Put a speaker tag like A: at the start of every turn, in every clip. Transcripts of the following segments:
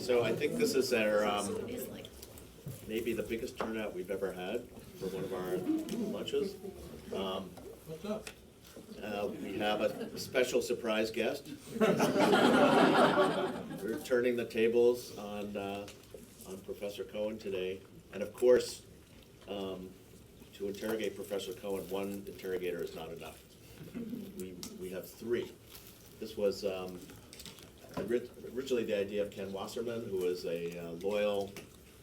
A: So I think this is our, maybe the biggest turnout we've ever had for one of our lunches.
B: What's up?
A: We have a special surprise guest. We're turning the tables on Professor Cohen today. And of course, to interrogate Professor Cohen, one interrogator is not enough. We have three. This was originally the idea of Ken Wasserman, who is a loyal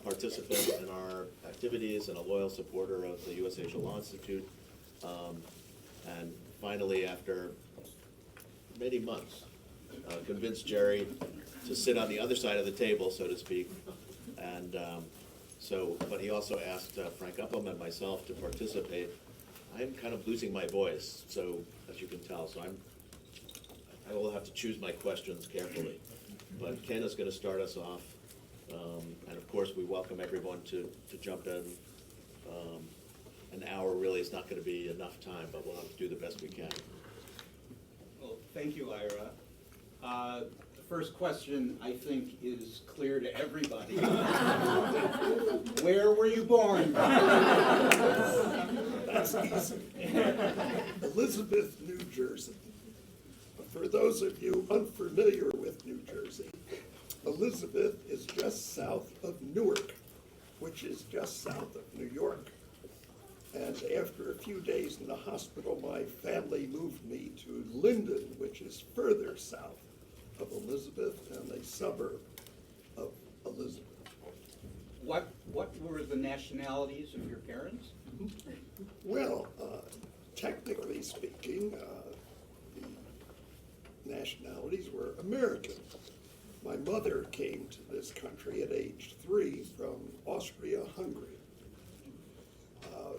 A: participant in our activities and a loyal supporter of the USALI Law Institute. And finally, after many months, convinced Jerry to sit on the other side of the table, so to speak. And but he also asked Frank Upham and myself to participate. I'm kind of losing my voice, so as you can tell, so I will have to choose my questions carefully. But Ken is going to start us off, and of course we welcome everyone to jump in. An hour really is not going to be enough time, but we'll have to do the best we can.
C: Well, thank you, Ira. The first question, I think, is clear to everybody. Where were you born?
D: That's easy. Elizabeth, New Jersey. For those of you unfamiliar with New Jersey, Elizabeth is just south of Newark, which is just south of New York. And after a few days in the hospital, my family moved me to Linden, which is further south of Elizabeth and a suburb of Elizabeth.
C: What were the nationalities of your parents?
D: Well, technically speaking, the nationalities were American. My mother came to this country at age 3 from Austria-Hungary.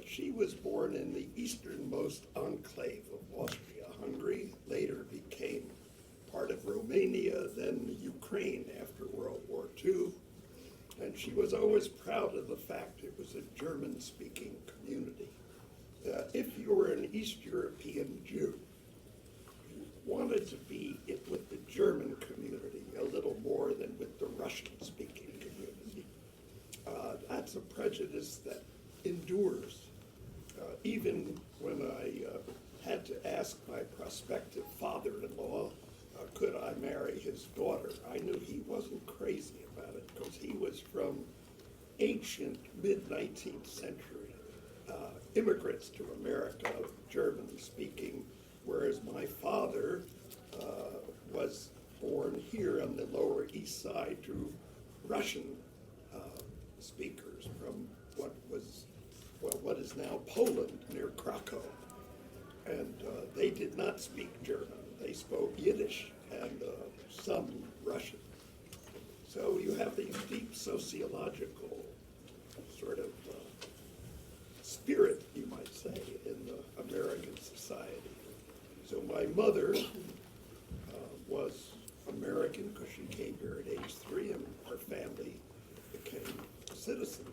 D: She was born in the easternmost enclave of Austria-Hungary, later became part of Romania, then Ukraine after World War II. And she was always proud of the fact it was a German-speaking community. If you were an East European Jew, you wanted to be with the German community a little more than with the Russian-speaking community. That's a prejudice that endures. Even when I had to ask my prospective father-in-law, could I marry his daughter, I knew he wasn't crazy about it because he was from ancient mid-19th century immigrants to America, German-speaking, whereas my father was born here on the Lower East Side to Russian speakers from what is now Poland near Krakow. And they did not speak German. They spoke Yiddish and some Russian. So you have these deep sociological sort of spirit, you might say, in the American society. So my mother was American because she came here at age 3 and her family became a citizen.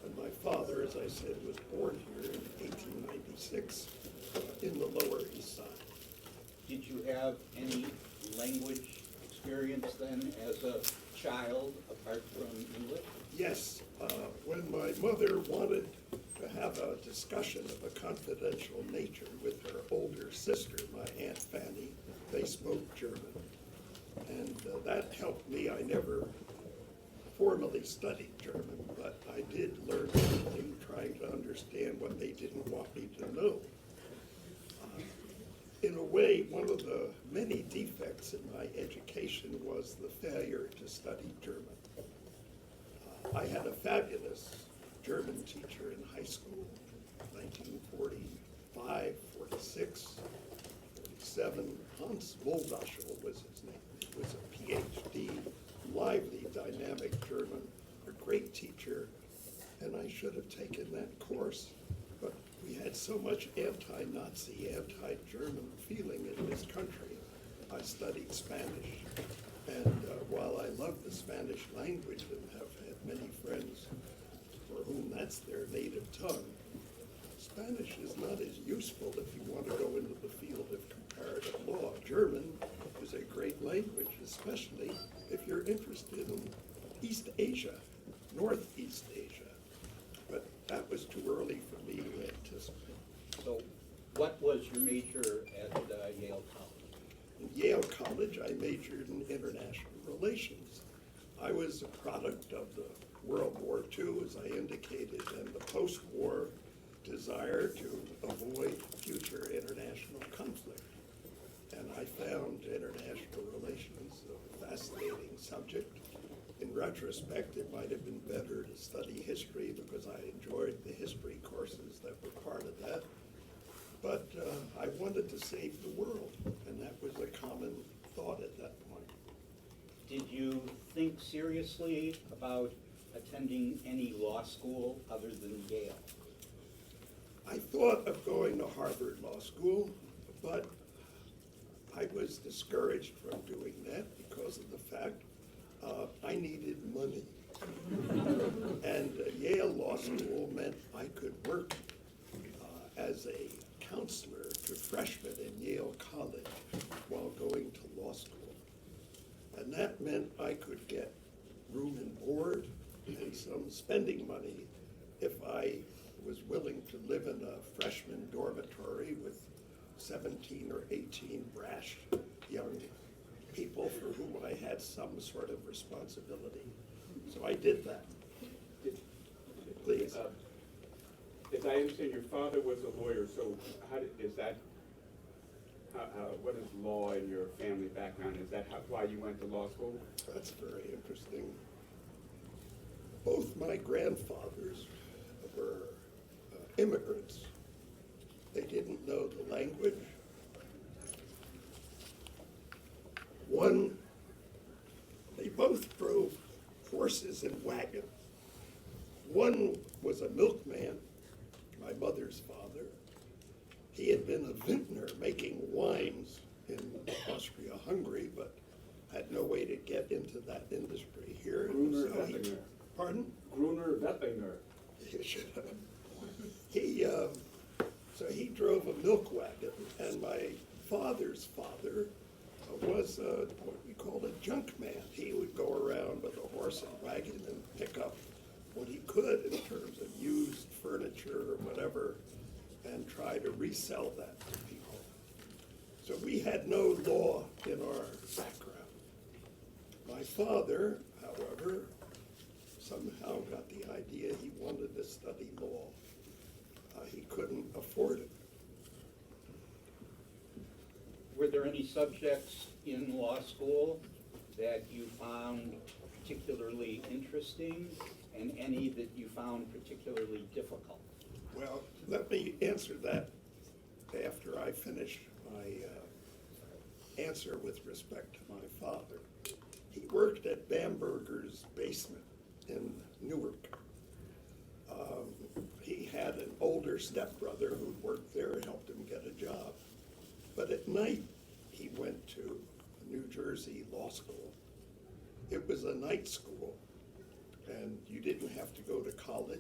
D: And my father, as I said, was born here in 1896 in the Lower East Side.
C: Did you have any language experience then as a child, apart from English?
D: Yes, when my mother wanted to have a discussion of a confidential nature with her older sister, my Aunt Fanny, they spoke German. And that helped me. I never formally studied German, but I did learn something trying to understand what they didn't want me to know. In a way, one of the many defects in my education was the failure to study German. I had a fabulous German teacher in high school, 1945, 46, 47. Hans Moldaschel was his name. He was a PhD, lively, dynamic German, a great teacher, and I should have taken that course. But we had so much anti-Nazi, anti-German feeling in this country. I studied Spanish, and while I love the Spanish language and have had many friends for whom that's their native tongue, Spanish is not as useful if you want to go into the field of comparative law. German is a great language, especially if you're interested in East Asia, Northeast Asia, but that was too early for me to anticipate.
C: So what was your major at Yale College?
D: In Yale College, I majored in international relations. I was a product of the World War II, as I indicated, and the post-war desire to avoid future international conflict. And I found international relations a fascinating subject. In retrospect, it might have been better to study history because I enjoyed the history courses that were part of that. But I wanted to save the world, and that was a common thought at that point.
C: Did you think seriously about attending any law school other than Yale?
D: I thought of going to Harvard Law School, but I was discouraged from doing that because of the fact I needed money. And Yale Law School meant I could work as a counselor to freshmen in Yale College while going to law school. And that meant I could get room and board and some spending money if I was willing to live in a freshman dormitory with 17 or 18 brash young people for whom I had some sort of responsibility. So I did that. Please.
E: As I understand, your father was a lawyer, so what is law in your family background? Is that why you went to law school?
D: That's very interesting. Both my grandfathers were immigrants. They didn't know the language. They both drove horses and wagons. One was a milkman, my mother's father. He had been a vintner making wines in Austria-Hungary, but had no way to get into that industry here.
E: Gruner
D: So he-
E: Wettlinger.
D: Pardon?
E: Gruner Wettlinger.
D: So he drove a milk wagon, and my father's father was what we called a junk man. He would go around with a horse and wagon and pick up what he could in terms of used furniture or whatever, and try to resell that to people. So we had no law in our background. My father, however, somehow got the idea he wanted to study law. He couldn't afford it.
C: Were there any subjects in law school that you found particularly interesting and any that you found particularly difficult?
D: Well, let me answer that after I finish my answer with respect to my father. He worked at Bamberger's basement in Newark. He had an older stepbrother who worked there and helped him get a job. But at night, he went to New Jersey Law School. It was a night school, and you didn't have to go to college.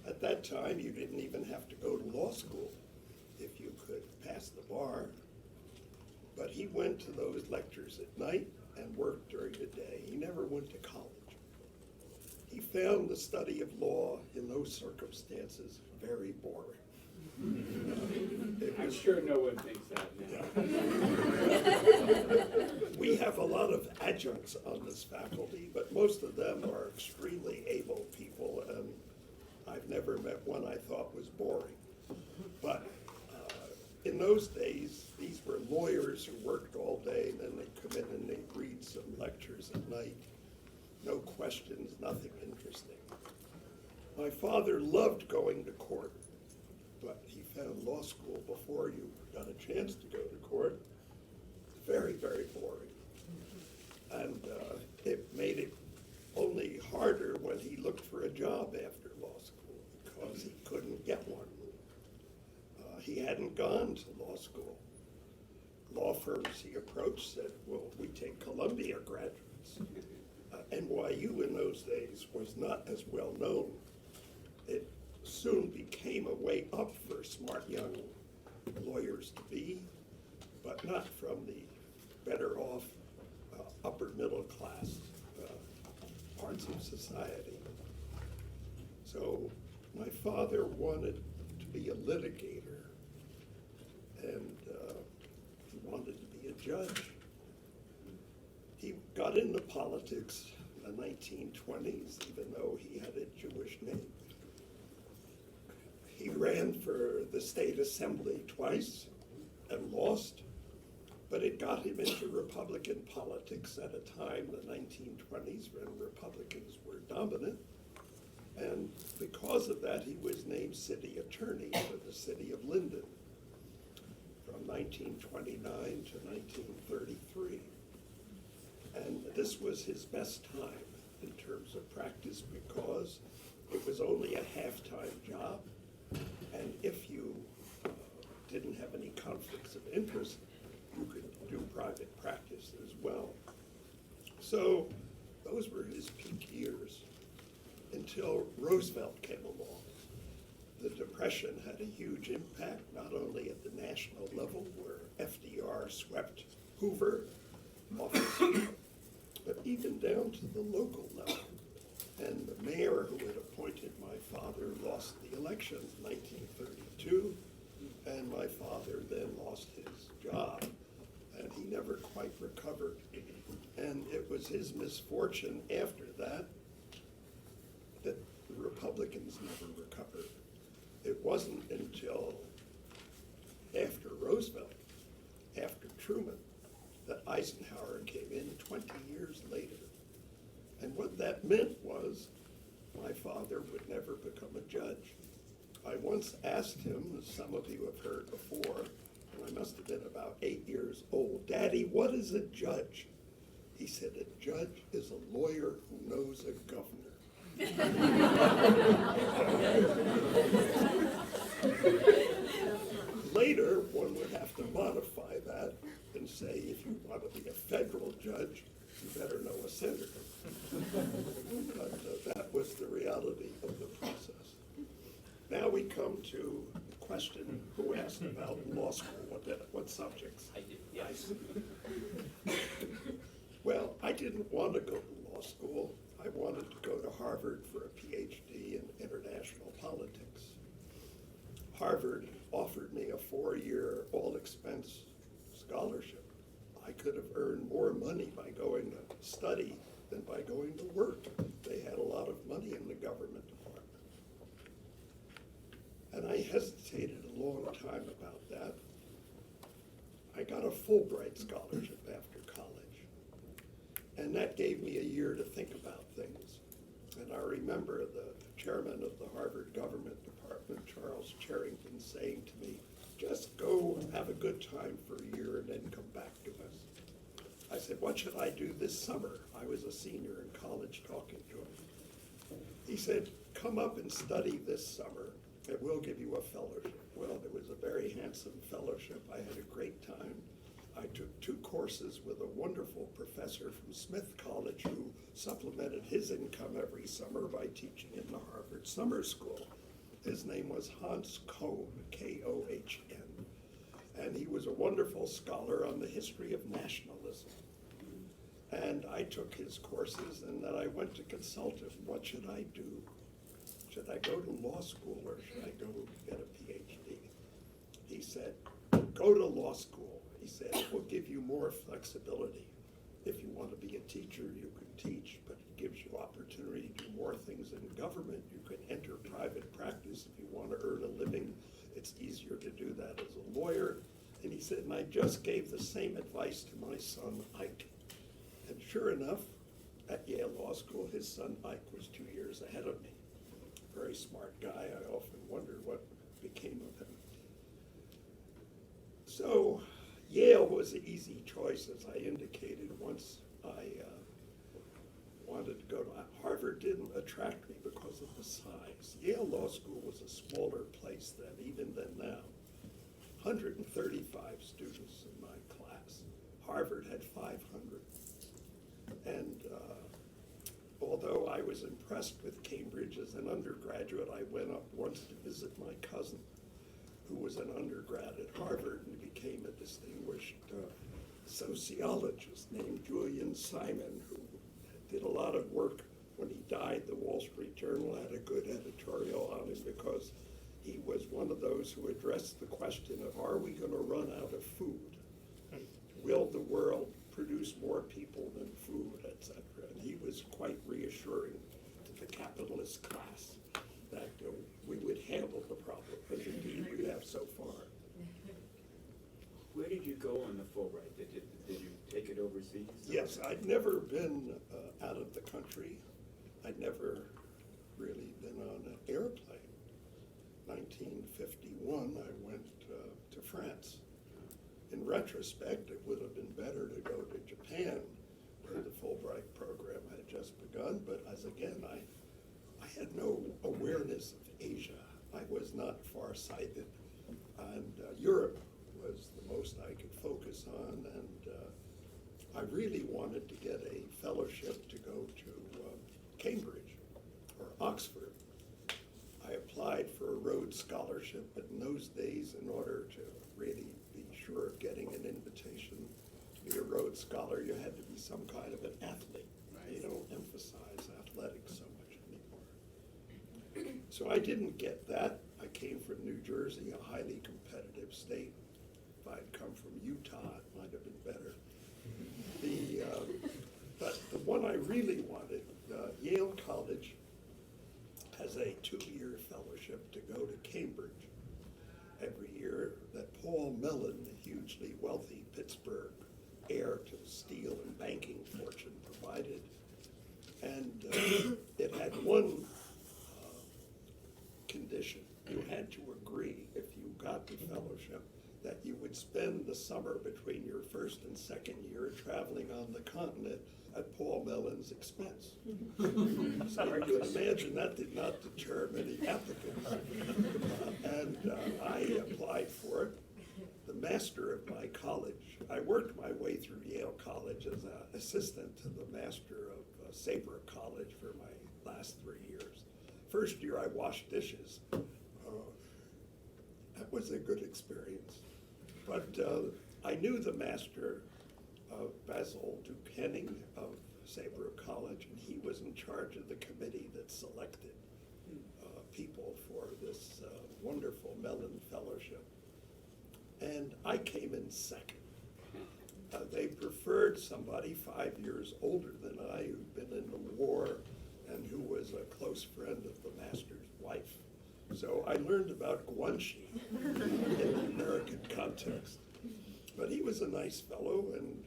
D: At that time, you didn't even have to go to law school if you could pass the bar. But he went to those lectures at night and worked during the day. He never went to college. He found the study of law in those circumstances very boring.
E: I'm sure no one thinks that now.
D: We have a lot of adjuncts on this faculty, but most of them are extremely able people, and I've never met one I thought was boring. But in those days, these were lawyers who worked all day, and then they'd come in and they'd read some lectures at night. No questions, nothing interesting. My father loved going to court, but he found law school before you got a chance to go to court very, very boring. And it made it only harder when he looked for a job after law school because he couldn't get one. He hadn't gone to law school. Law firms he approached said, well, we take Columbia graduates. NYU in those days was not as well known. It soon became a way up for smart young lawyers to be, but not from the better off upper middle class parts needs of society. So my father wanted to be a litigator, and he wanted to be a judge. He got into politics in the 1920s, even though he had a Jewish name. He ran for the state assembly twice and lost, but it got him into Republican politics at a time, the 1920s, when Republicans were dominant. And because of that, he was named city attorney for the city of Linden from 1929 to 1933. And this was his best time in terms of practice because it was only a half-time job. And if you didn't have any conflicts of interest, you could do private practice as well. So those were his peak years until Roosevelt came along. The Depression had a huge impact, not only at the national level where FDR swept Hoover off his feet, but even down to the local level. And the mayor who had appointed my father lost the election in 1932, and my father then lost his job, and he never quite recovered. And it was his misfortune after that that the Republicans never recovered. It wasn't until after Roosevelt, after Truman, that Eisenhower came in 20 years later. And what that meant was my father would never become a judge. I once asked him, as some of you have heard before, and I must have been about 8 years old, "Daddy, what is a judge?" He said, "A judge is a lawyer who knows a governor." Later, one would have to modify that and say, if you want to be a federal judge, you better know a senator. But that was the reality of the process. Now we come to the question, who asked about law school? What subjects?
C: I did, yes.
D: Well, I didn't want to go to law school. I wanted to go to Harvard for a PhD in international politics. Harvard offered me a 4-year all-expense scholarship. I could have earned more money by going to study than by going to work. They had a lot of money in the government department. And I hesitated a long time about that. I got a Fulbright scholarship after college. And that gave me a year to think about things. And I remember the chairman of the Harvard Government Department, Charles Charrington, saying to me, "Just go have a good time for a year and then come back to us." I said, "What should I do this summer?" I was a senior in college talking to him. He said, "Come up and study this summer, and we'll give you a fellowship." Well, it was a very handsome fellowship. I had a great time. I took 2 courses with a wonderful professor from Smith College who supplemented his income every summer by teaching in the Harvard Summer School. His name was Hans Cohen, K-O-H-N. And he was a wonderful scholar on the history of nationalism. And I took his courses, and then I went to consult him. What should I do? Should I go to law school or should I go get a PhD? He said, "Go to law school." He said, "It will give you more flexibility. If you want to be a teacher, you can teach, but it gives you opportunity to do more things in government. You can enter private practice. If you want to earn a living, it's easier to do that as a lawyer." And he said, and I just gave the same advice to my son, Ike. And sure enough, at Yale Law School, his son Ike was 2 years ahead of me. Very smart guy. I often wondered what became of him. So Yale was an easy choice, as I indicated, once I wanted to go to Harvard. Didn't attract me because of the size. Yale Law School was a smaller place then, even than now. 135 students in my class. Harvard had 500. And although I was impressed with Cambridge as an undergraduate, I went up once to visit my cousin, who was an undergrad at Harvard and became a distinguished sociologist named Julian Simon, who did a lot of work when he Journal had a good editorial on him because he was one of those who addressed the question of, are we gonna run out of food? Will the world produce more people than food, et cetera? And he was quite reassuring to the capitalist class that we would handle the problem, as indeed we have so far.
E: Where did you go on the Fulbright? Did you take it overseas?
D: Yes, I'd never been out of the country. I'd never really been on an airplane. 1951, I went to France. In retrospect, it would have been better to go to Japan, where the Fulbright program had just begun, but as again, I had no awareness of Asia. I was not farsighted, and Europe was the most I could focus on, and I really wanted to get a fellowship to go to Cambridge or Oxford. I applied for a Rhodes Scholarship, but in those days, in order to really be sure of getting an invitation to be a Rhodes Scholar, you had to be some kind of an athlete. They don't emphasize athletics so much anymore. So I didn't get that. I came from New Jersey, a highly competitive state. If I'd come from Utah, it might have been better. But the one I really wanted, Yale College has a 2-year fellowship to go to Cambridge every year that Paul Mellon, the hugely wealthy Pittsburgh heir to the steel and banking fortune, provided. And it had one condition. You had to agree, if you got the fellowship, that you would spend the summer between your first and second year traveling on the continent at Paul Mellon's expense. So you can imagine that did not deter many applicants. And I applied for it. The master of my college, I worked my way through Yale College as an assistant to the master of Saybrook College for my last 3 years. First year I washed dishes. That was a good experience. But I knew the master of Basil Duke Henning of Saybrook College, and he was in charge of the committee that selected people for this wonderful Mellon Fellowship. And I came in second. They preferred somebody 5 years older than I, who'd been in the war and who was a close friend of the master's wife. So I learned about guanxi in the American context. But he was a nice fellow, and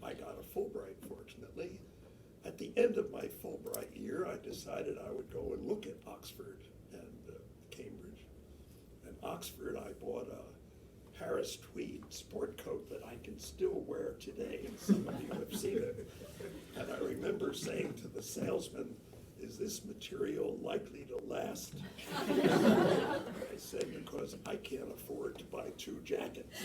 D: I got a Fulbright, fortunately. At the end of my Fulbright year, I decided I would go and look at Oxford and Cambridge. And Oxford, I bought a Harris tweed sport coat that I can still wear today, and some of you have seen it. And I remember saying to the salesman, "Is this material likely to last?" I said, "Because I can't afford to buy 2 jackets."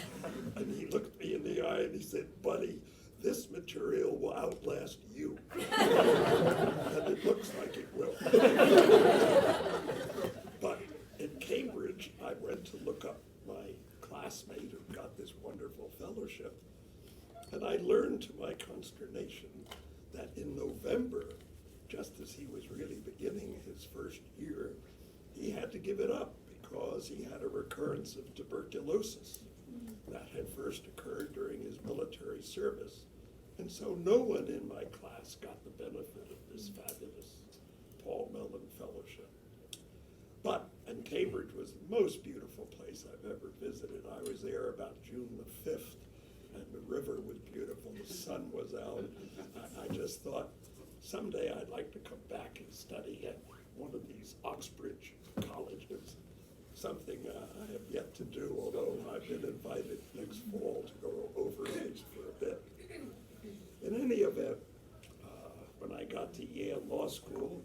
D: And he looked me in the eye and he said, "Buddy, this material will outlast you." And it looks like it will. But in Cambridge, I went to look up my classmate who got this wonderful fellowship. And I learned to my consternation that in November, just as he was really beginning his first year, he had to give it up because he had a recurrence of tuberculosis that had first occurred during his military service. And so no one in my class got the benefit of this fabulous Paul Mellon Fellowship. And Cambridge was the most beautiful place I've ever visited. I was there about June the 5th, and the river was beautiful, the sun was out. I just thought, someday I'd like to come back and study at one of these Oxbridge colleges, something I have yet to do, although I've been invited next fall to go overseas for a bit. In any event, when I got to Yale Law School,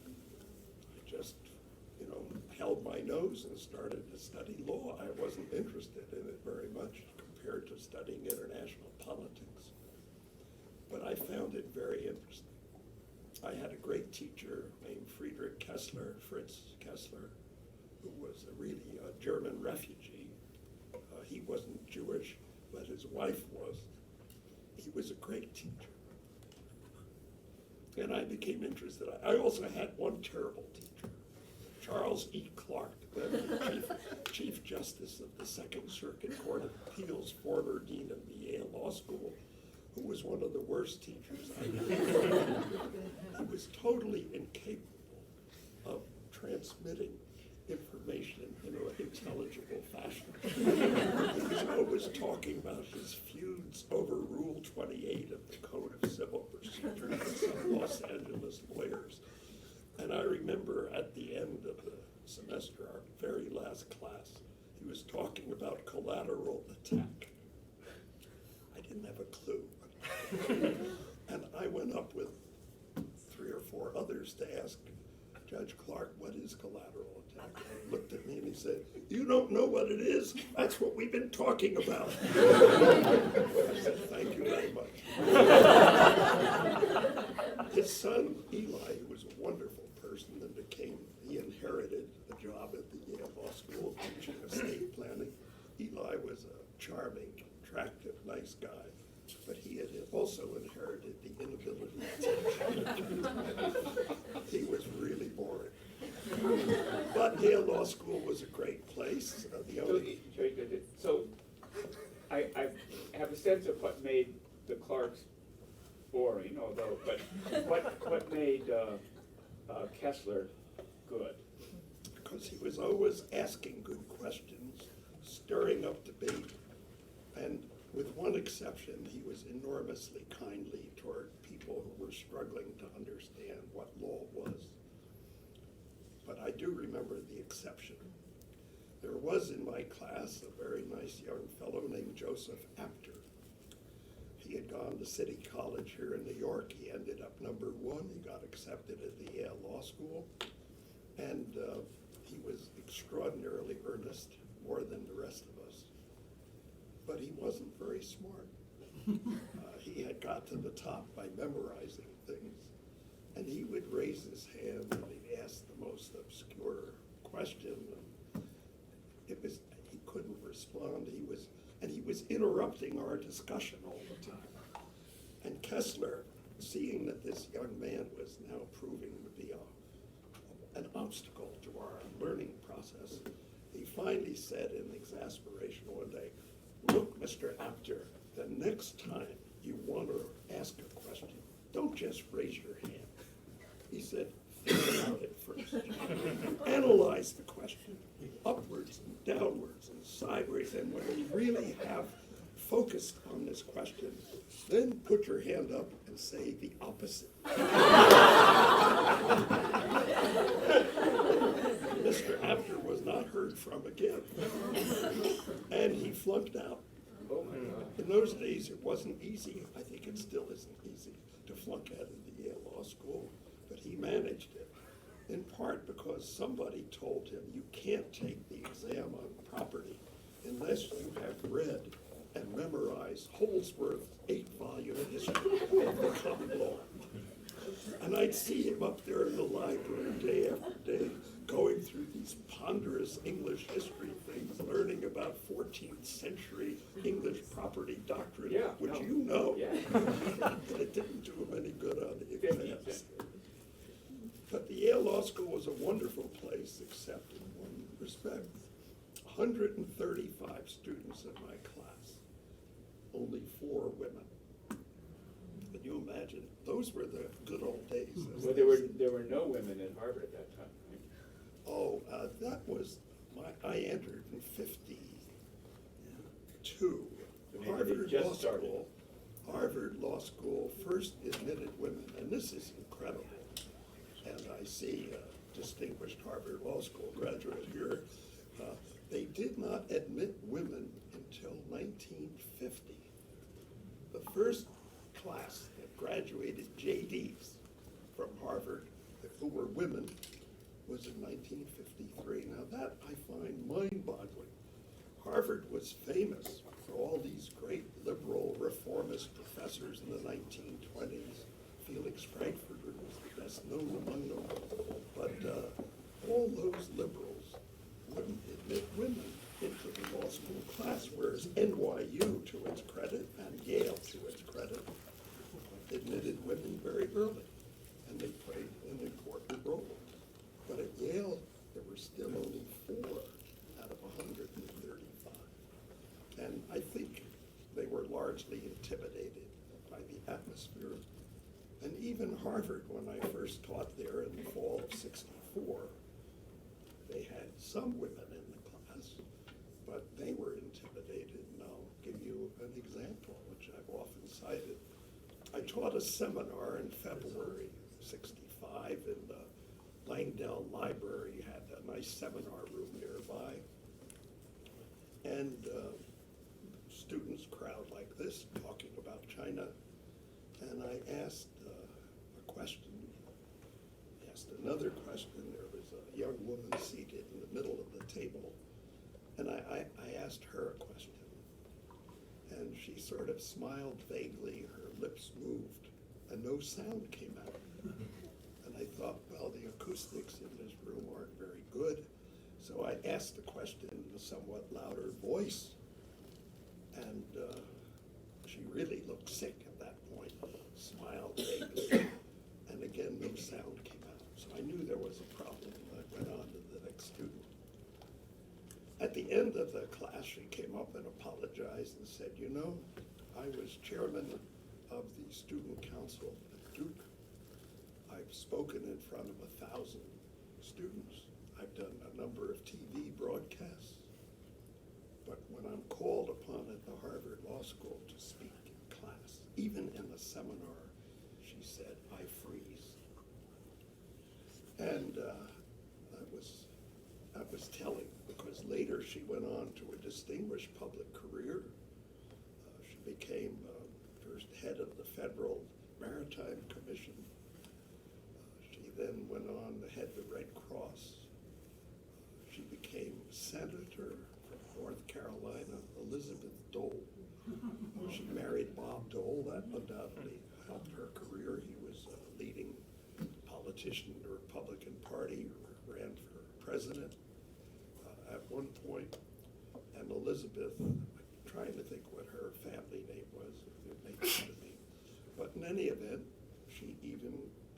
D: I just, held my nose and started to study law. I wasn't interested in it very much compared to studying international politics. But I found it very interesting. I had a great teacher named Friedrich Kessler, Fritz Kessler, who was really a German refugee. He wasn't Jewish, but his wife was. He was a great teacher. And I became interested. I also had one terrible teacher, Charles E. Clark, then Chief Justice of the Second Circuit Court of Appeals, former dean of the Yale Law School, who was one of the worst teachers I knew. He was totally incapable of transmitting information in an intelligible fashion. He was always talking about his feuds over Rule 28 of the Code of Civil Procedure with some Los Angeles lawyers. And I remember at the end of the semester, our very last class, he was talking about collateral attack. I didn't have a clue. And I went up with 3 or 4 others to ask Judge Clark, what is collateral attack? He looked at me and he said, you don't know what it is? That's what we've been talking about. I said, thank you very much. His son, Eli, who was a wonderful person and he inherited a job at the Yale Law School teaching estate planning. Eli was a charming, attractive, nice guy, but he had also inherited the inability to teach. He was really boring. But Yale Law School was a great place.
E: Very good. So I have a sense of what made the Clarks boring, but what made Kessler good?
D: Because he was always asking good questions, stirring up debate, and with one exception, he was enormously kindly toward people who were struggling to understand what law was. But I do remember the exception. There was in my class a very nice young fellow named Joseph Apter. He had gone to City College here in New York. He ended up number 1. He got accepted at the Yale Law School. And he was extraordinarily earnest, more than the rest of us. But he wasn't very smart. He had got to the top by memorizing things. And he would raise his hand and he'd ask the most obscure question. He couldn't respond. He was interrupting our discussion all the time. And Kessler, seeing that this young man was now proving to be an obstacle to our learning process, he finally said in exasperation one day, look, Mr. Apter, the next time you want to ask a question, don't just raise your hand. He said, think about it first. Analyze the question, upwards and downwards and sideways, and when you really have focused on this question, then put your hand up and say the opposite. Mr. Apter was not heard from again, and he flunked out.
E: Oh my God.
D: In those days, it wasn't easy. I think it still isn't easy to flunk out of the Yale Law School, but he managed it, in part because somebody told him you can't take the exam on property unless you have read and memorized Holdsworth's 8-volume history of the common law. And I'd see him up there in the library day after day, going through these ponderous English history things, learning about 14th century English property doctrine, which you know.
E: Yeah.
D: But it didn't do him any good on the exams. But the Yale Law School was a wonderful place, except in one respect. 135 students in my class, only 4 women. Can you imagine? Those were the good old days.
E: Well, there were no women at Harvard at that time, right?
D: Oh, that was I entered in 52. Harvard Law School first admitted women, and this is incredible. And I see a distinguished Harvard Law School graduate here. They did not admit women until 1950. The first class that graduated JDs from Harvard who were women was in 1953. Now that I find mind-boggling. Harvard was famous for all these great liberal reformist professors in the 1920s. Felix Frankfurter was the best known among them. But all those liberals wouldn't admit women into the law school class, whereas NYU, to its credit, and Yale, to its credit, admitted women very early. and they played an important role. But at Yale, there were still only 4 out of 135. And I think they were largely intimidated by the atmosphere. And even Harvard, when I first taught there in the fall of '64, they had some women in the class, but they were intimidated. And I'll give you an example, which I've often cited. I taught a seminar in February '65 in the Langdell Library, had a nice seminar room nearby. And students crowd like this, talking about China. And I asked a question, asked another question. There was a young woman seated in the middle of the table. And I asked her a question. And she sort of smiled vaguely, her lips moved, and no sound came out. And I thought, well, the acoustics in this room aren't very good. So I asked the question in a somewhat louder voice. And she really looked sick at that point, smiled vaguely, and again, no sound came out. So I knew there was a problem. I went on to the next student. At the end of the class, she came up and apologized and said, you know, I was chairman of the student council at Duke. I've spoken in front of 1,000 students. I've done a number of TV broadcasts. But when I'm called upon at the Harvard Law School to speak in class, even in a seminar, she said, I freeze. And that was telling, because later she went on to a distinguished public career. She became first head of the Federal Maritime Commission. She then went on to head the Red Cross. She became senator from North Carolina, Elizabeth Dole. She married Bob Dole. That undoubtedly helped her career. He was a leading politician in the Republican Party, ran for president at one point. And Elizabeth, I'm trying to think what her family name was, it may come to me. But in any event, she even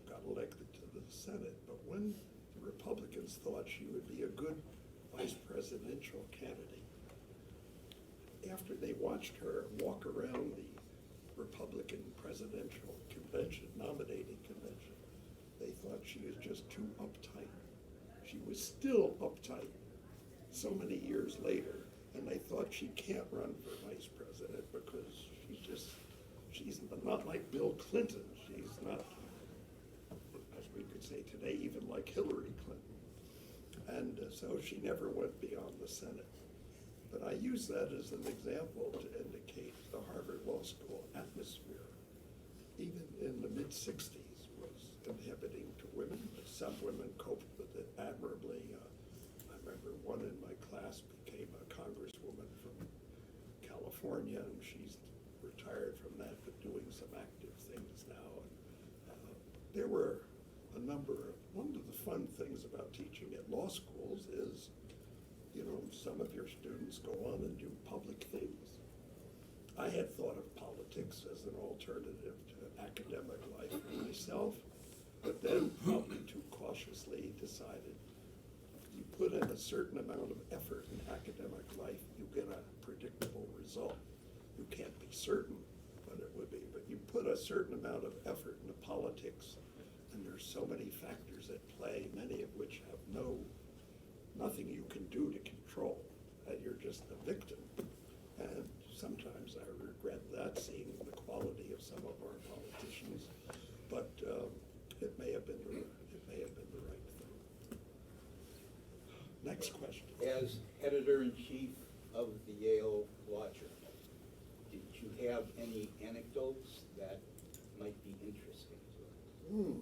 D: got elected to the Senate. But when the Republicans thought she would be a good vice presidential candidate, after they watched her walk around the Republican presidential convention, nominating convention, they thought she was just too uptight. She was still uptight so many years later, and they thought she can't run for vice president because she's not like Bill Clinton. She's not, as we could say today, even like Hillary Clinton. And so she never went beyond the Senate. But I use that as an example to indicate the Harvard Law School atmosphere, even in the mid-'60s, was inhibiting to women. But some women coped with it admirably. I remember one in my class became a congresswoman from California, and she's retired from that, but doing some active things now. And there were a number of, one of the fun things about teaching at law schools is, you know, some of your students go on and do public things. I had thought of politics as an alternative to academic life for myself, but then probably too cautiously decided you put in a certain amount of effort in academic life, you get a predictable result. You can't be certain what it would be, but you put a certain amount of effort into politics, and there's so many factors at play, many of which have nothing you can do to control, and you're just a victim. And sometimes I regret that, seeing the quality of some of our politicians, but it may have been the right thing. Next question.
C: As editor-in-chief of the Yale Law Journal, did you have any anecdotes that might be interesting to us?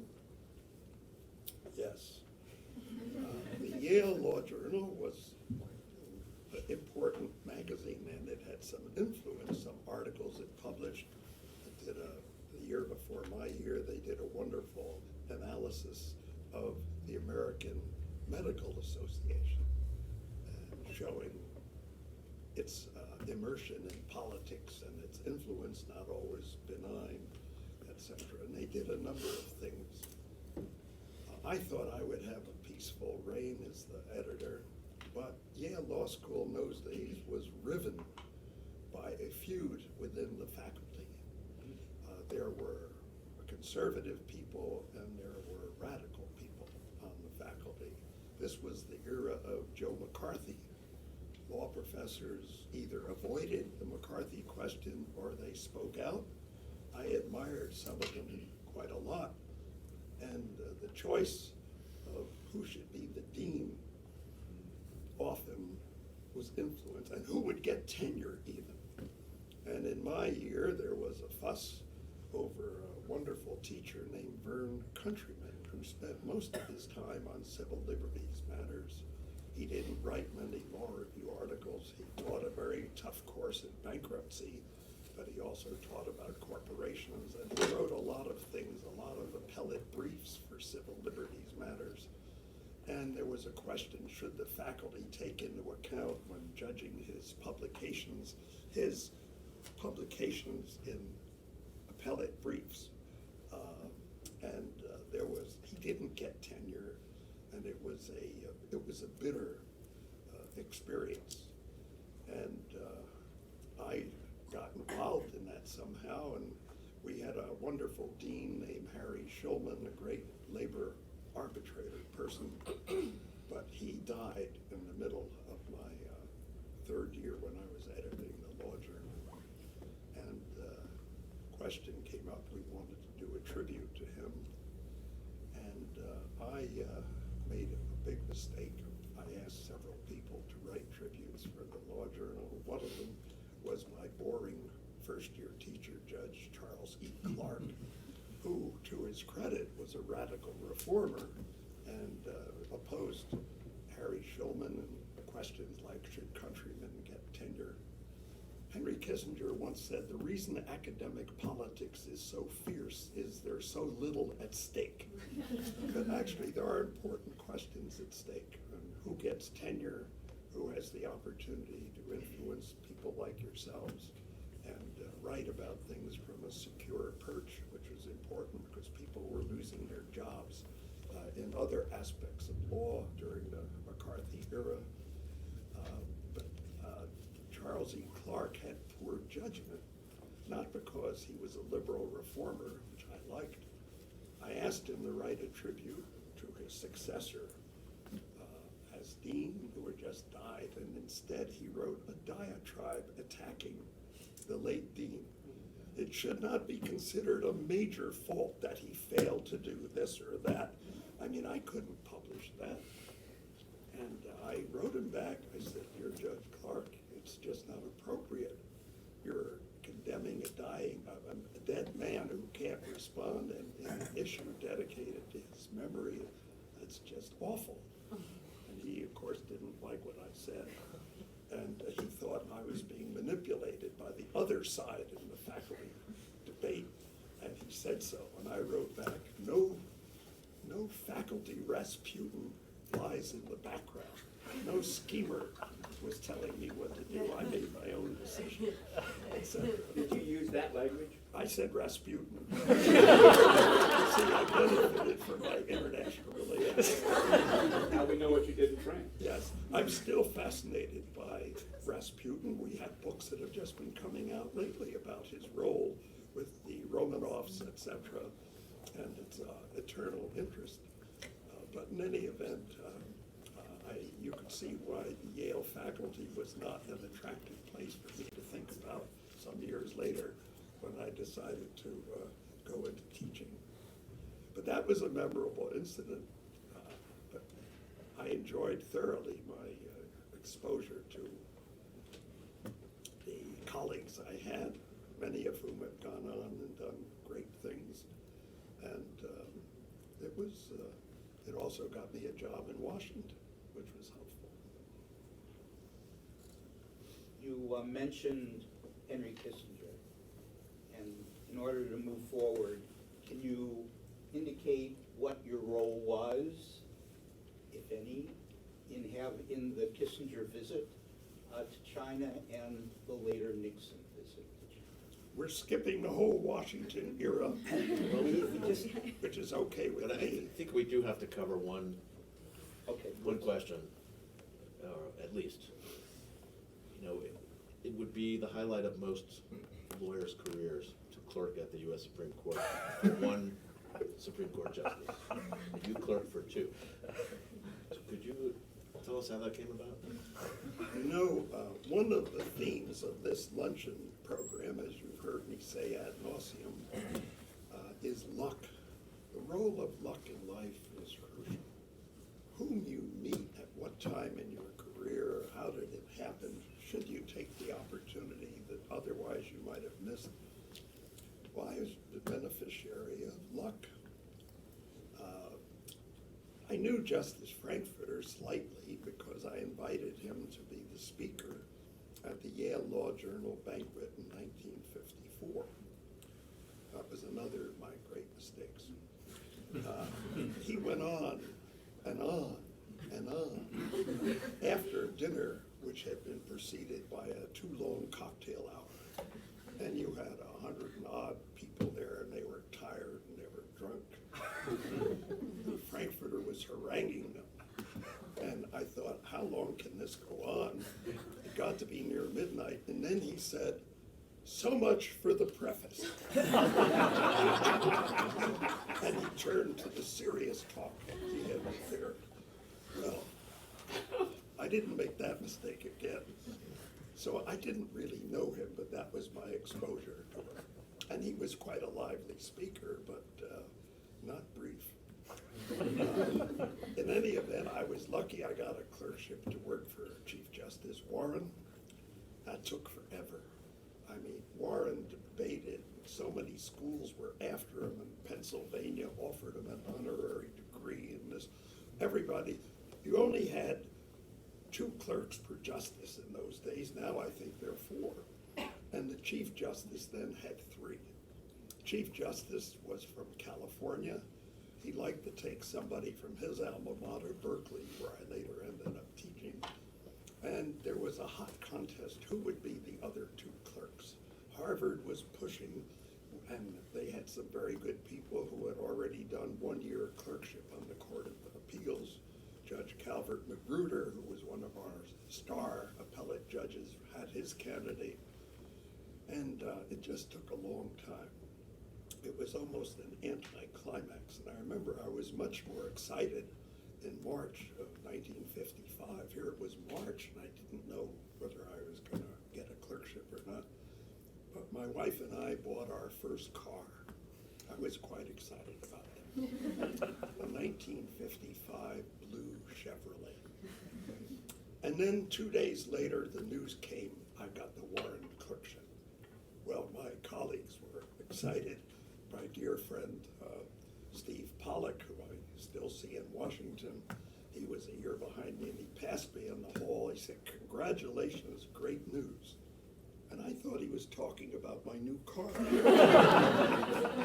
D: Yes. The Yale Law Journal was an important magazine, and it had some influence, some articles it published. It did the year before my year, they did a wonderful analysis of the American Medical Association, and showing its immersion in politics and its influence not always benign, etc. And they did a number of things I thought I would have a peaceful reign as the editor, but Yale Law School in those days was riven by a feud within the faculty. There were conservative people and there were radical people on the faculty. This was the era of Joe McCarthy. Law professors either avoided the McCarthy question or they spoke out. I admired some of them quite a lot. And the choice of who should be the dean often was influenced, and who would get tenure even. And in my year, there was a fuss over a wonderful teacher named Vern Countryman, who spent most of his time on civil liberties matters. He didn't write many law review articles. He taught a very tough course in bankruptcy, but he also taught about corporations, and he wrote a lot of things, a lot of appellate briefs for civil liberties matters. And there was a question, should the faculty take into account when judging his publications in appellate briefs. He didn't get tenure, and it was a bitter experience. And I got involved in that somehow, and we had a wonderful dean named Harry Shulman, a great labor arbitrator person, but he died in the middle of my third year when I was editing the law journal. And the question came up, we wanted to do a tribute to him. And I made a big mistake. I asked several people to write tributes for the law journal. One of them was my boring first-year teacher, Judge Charles E. Clark, who, to his credit, was a radical reformer and opposed Harry Shulman and questions like, should countrymen get tenure? Henry Kissinger once said, the reason academic politics is so fierce is there's so little at stake. But actually, there are important questions at stake. And who gets tenure? Who has the opportunity to influence people like yourselves and write about things from a secure perch, which was important because people were losing their jobs in other aspects of law during the McCarthy era. Charles E. Clark had poor judgment, not because he was a liberal reformer, which I liked. I asked him to write a tribute to his successor as dean, who had just died, and instead he wrote a diatribe attacking the late dean. It should not be considered a major fault that he failed to do this or that. I mean, I couldn't publish that. And I wrote him back. I said, dear Judge Clark, it's just not appropriate. You're condemning a dead man who can't respond in an issue dedicated to his memory. That's just awful. And he, of course, didn't like what I said. And he thought I was being manipulated by the other side in the faculty debate. And he said so. And I wrote back, no faculty Rasputin lies in the background. No schemer was telling me what to do. I made my own decision, etc.
E: Did you use that language?
D: I said Rasputin. See, I benefited from my international relations.
E: Now we know what you did in France.
D: Yes, I'm still fascinated by Rasputin. We have books that have just been coming out lately about his role with the Romanovs, etc. And it's eternal interest. But in any event, you can see why the Yale faculty was not an attractive place for me to think about some years later when I decided to go into teaching. But that was a memorable incident. But I enjoyed thoroughly my exposure to the colleagues I had, many of whom have gone on and done great things. And it also got me a job in Washington, which was helpful.
C: You mentioned Henry Kissinger, and in order to move forward, can you indicate what your role was, if any, in the Kissinger visit to China and the later Nixon visit to China?
D: we're skipping the whole Washington era,
A: Well,
D: which is okay with
A: but I
D: me.
A: think we do have to cover one
C: Okay.
A: question, at least. You know, it would be the highlight of most lawyers' careers to clerk at the US Supreme Court for one Supreme Court justice. You clerked for two. So could you tell us how that came about?
D: You know, one of the themes of this luncheon program, as you've heard me say ad nauseum, is luck. The role of luck in life is crucial. Whom you meet at what time in your career, how did it happen, should you take the opportunity that otherwise you might have missed? Why is the beneficiary of luck? I knew Justice Frankfurter slightly because I invited him to be the speaker at the Yale Law Journal banquet in 1954. That was another of my great mistakes. He went on and on and on after dinner, which had been preceded by a too long cocktail hour. And you had 100 and odd people there, and they were tired and they were drunk. And Frankfurter was haranguing them. And I thought, how long can this go on? It got to be near midnight, and then he said, "So much for the preface." And he turned to the serious talk he had prepared. Well, I didn't make that mistake again. So I didn't really know him, but that was my exposure to him. And he was quite a lively speaker, but not brief. In any event, I was lucky I got a clerkship to work for Chief Justice Warren. That took forever. I mean, Warren debated, so many schools were after him, and Pennsylvania offered him an honorary degree in this. Everybody, you only had 2 clerks per justice in those days. Now I think there are 4. And the Chief Justice then had 3. Chief Justice was from California. He liked to take somebody from his alma mater, Berkeley, where I later ended up teaching. And there was a hot contest, who would be the other 2 clerks? Harvard was pushing, and they had some very good people who had already done 1-year clerkship on the Court of Appeals. Judge Calvert Magruder, who was one of our star appellate judges, had his candidate. And it just took a long time. It was almost an anticlimax. And I remember I was much more excited in March of 1955. Here it was March, and I didn't know whether I was going to get a clerkship or not. But my wife and I bought our first car. I was quite excited about that. A 1955 blue Chevrolet. And then 2 days later, the news came, I got the Warren clerkship. Well, my colleagues were excited. My dear friend, Steve Pollack, who I still see in Washington, he was a year behind me, and he passed me in the hall. He said, "Congratulations, great news." And I thought he was talking about my new car.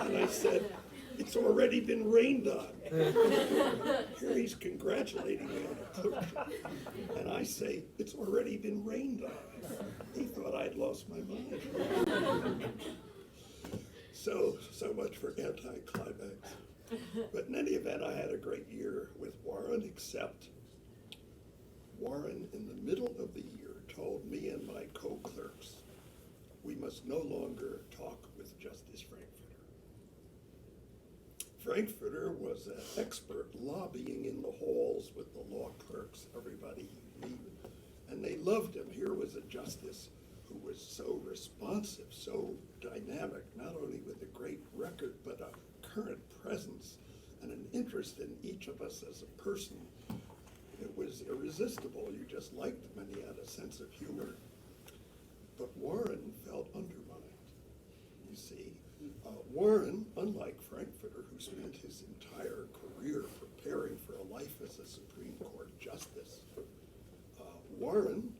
D: And I said, "It's already been rained on." Here he's congratulating me on a clerkship. And I say, "It's already been rained on." He thought I'd lost my mind. So much for anticlimax. But in any event, I had a great year with Warren, except Warren, in the middle of the year, told me and my co-clerks, we must no longer talk with Justice Frankfurter. Frankfurter was an expert lobbying in the halls with the law clerks, everybody he knew, and they loved him. Here was a justice who was so responsive, so dynamic, not only with a great record, but a current presence and an interest in each of us as a person. It was irresistible. You just liked him, and he had a sense of humor. But Warren felt undermined, you see. Warren, unlike Frankfurter, who spent his entire career preparing for a life as a Supreme Court justice, Warren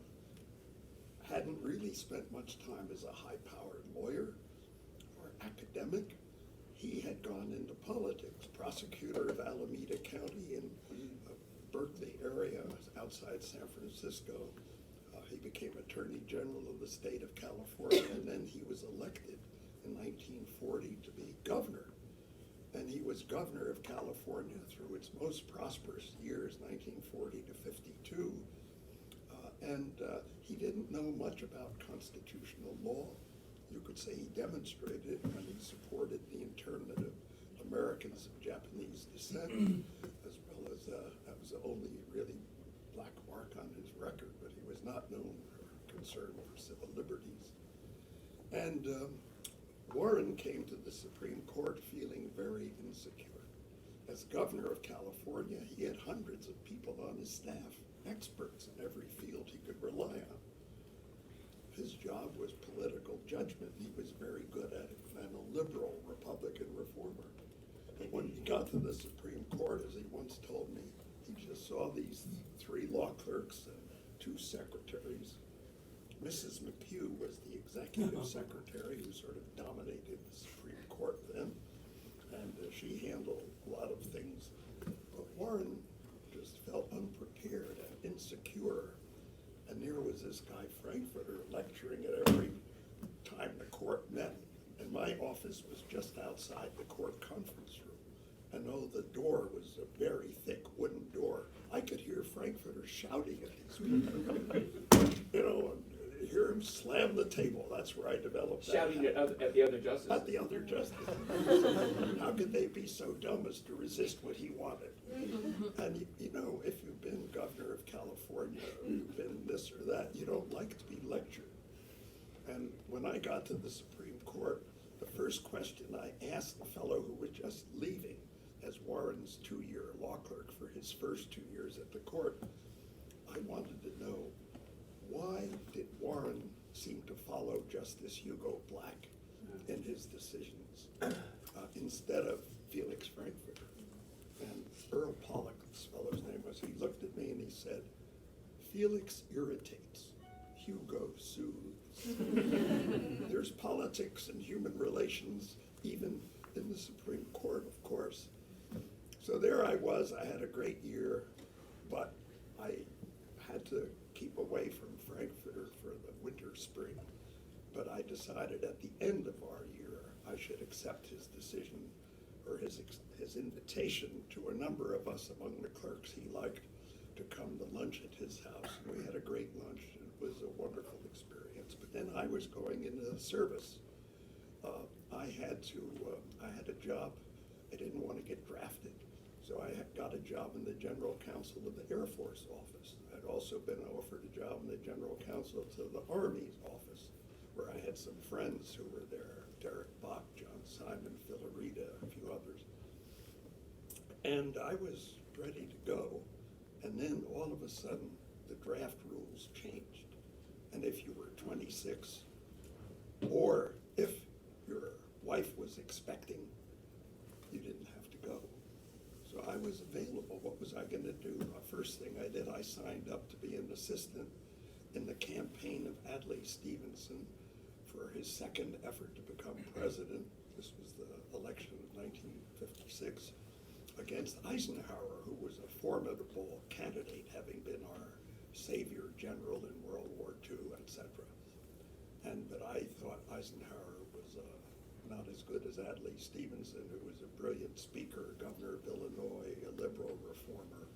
D: hadn't really spent much time as a high-powered lawyer or academic. He had gone into politics, prosecutor of Alameda County in Berkeley area outside San Francisco. He became Attorney General of the state of California, and then he was elected 1940 to be governor. And he was governor of California through its most prosperous years, 1940 to 52. He didn't know much about constitutional law. You could say he demonstrated it when he supported the internment of Americans of Japanese descent, as well as, that was the only really black mark on his record, but he was not known for concern for civil liberties. And Warren came to the Supreme Court feeling very insecure. As governor of California, he had hundreds of people on his staff, experts in every field he could rely on. His job was political judgment. He was very good at it, and a liberal Republican reformer. And when he got to the Supreme Court, as he once told me, he just saw these 3 law clerks and 2 secretaries. Mrs. McHugh was the executive secretary who sort of dominated the Supreme Court then, and she handled a lot of things. But Warren just felt unprepared and insecure. And there was this guy, Frankfurter, lecturing at every time the court met. And my office was just outside the court conference room. And oh, the door was a very thick wooden door. I could hear Frankfurter shouting at these people. And hear him slam the table. That's where I developed that.
E: Shouting at the other justices.
D: At the other justices. How could they be so dumb as to resist what he wanted? And if you've been governor of California, or you've been this or that, you don't like to be lectured. And when I got to the Supreme Court, the first question I asked the fellow who was just leaving as Warren's 2-year law clerk for his first 2 years at the court, I wanted to know, why did Warren seem to follow Justice Hugo Black in his decisions instead of Felix Frankfurter? And Earl Pollock, this fellow's name was, he looked at me and he said, Felix irritates, Hugo soothes. There's politics and human relations, even in the Supreme Court, of course. So there I was, I had a great year, but I had to keep away from Frankfurter for the winter, spring. But I decided at the end of our year, I should accept his decision, or his invitation to a number of us among the clerks he liked to come to lunch at his house. And we had a great lunch. It was a wonderful experience. But then I was going into the service. I had a job. I didn't want to get drafted. So I got a job in the General Counsel of the Air Force office. I'd also been offered a job in the General Counsel to the Army's office, where I had some friends who were there, Derek Bach, John Simon, Phil Arita, a few others. And I was ready to go, and then all of a sudden, the draft rules changed. And if you were 26, or if your wife was expecting, you didn't have to go. So I was available. What was I going to do? The first thing I did, I signed up to be an assistant in the campaign of Adlai Stevenson for his second effort to become president. This was the election of 1956 against Eisenhower, who was a formidable candidate, having been our savior general in World War II, etc. But I thought Eisenhower was not as good as Adlai Stevenson, who was a brilliant speaker, governor of Illinois, a liberal reformer,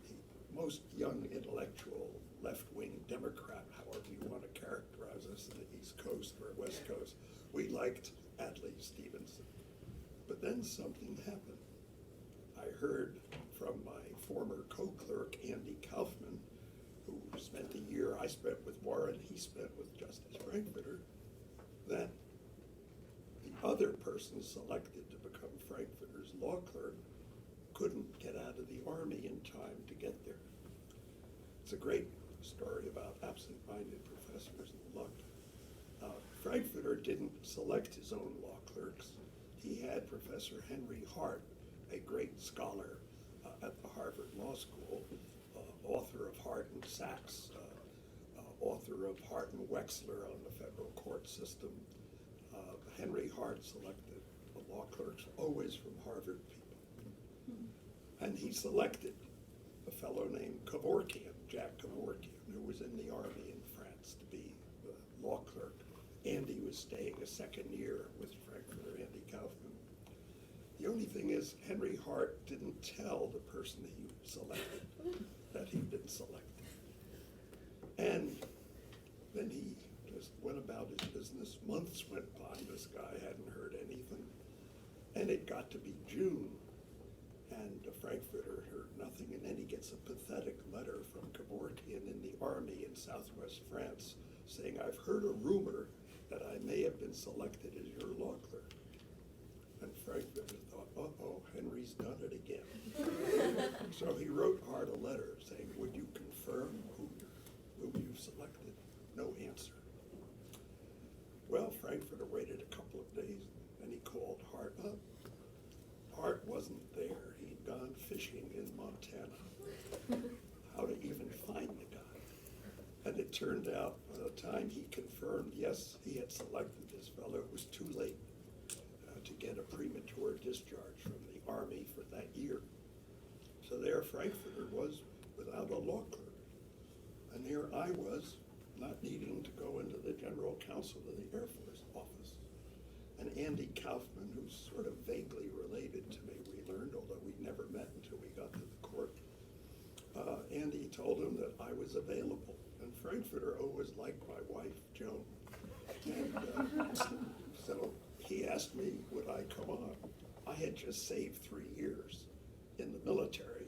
D: the most young intellectual left-wing Democrat, however you want to characterize us in the East Coast or West Coast. We liked Adlai Stevenson. But then something happened. I heard from my former co-clerk, Andy Kaufman, who spent the year I spent with Warren, he spent with Justice Frankfurter, that the other person selected to become Frankfurter's law clerk couldn't get out of the Army in time to get there. It's a great story about absent-minded professors and luck. Frankfurter didn't select his own law clerks. He had Professor Henry Hart, a great scholar at the Harvard Law School, author of Hart and Sachs, author of Hart and Wexler on the federal court system. Henry Hart selected the law clerks always from Harvard people. And he selected a fellow named Kevorkian, Jack Kevorkian, who was in the army in France, to be the law clerk. Andy was staying a second year with Frankfurter Andy Kaufman. The only thing is, Henry Hart didn't tell the person he selected that he'd been selected. And then he just went about his business. Months went by, this guy hadn't heard anything. And it got to be June, and Frankfurter heard nothing, and then he gets a pathetic letter from Kevorkian in the army in southwest France saying, "I've heard a rumor that I may have been selected as your law clerk." And Frankfurter thought, uh-oh, Henry's done it again. So he wrote Hart a letter saying, "Would you confirm who you've selected?" No answer. Well, Frankfurter waited a couple of days, and he called Hart up. Hart wasn't there. He'd gone fishing in Montana. How to even find the guy. And it turned out, by the time he confirmed, yes, he had selected this fellow, it was too late to get a premature discharge from the army for that year. So there Frankfurter was without a law clerk. And here I was, not needing to go into the general counsel of the Air Force office. And Andy Kaufman, who's sort of vaguely related to me, we learned, although we never met until we got to the court, Andy told him that I was available. And Frankfurter always liked my wife, Joan. And so he asked me, would I come on? I had just saved 3 years in the military,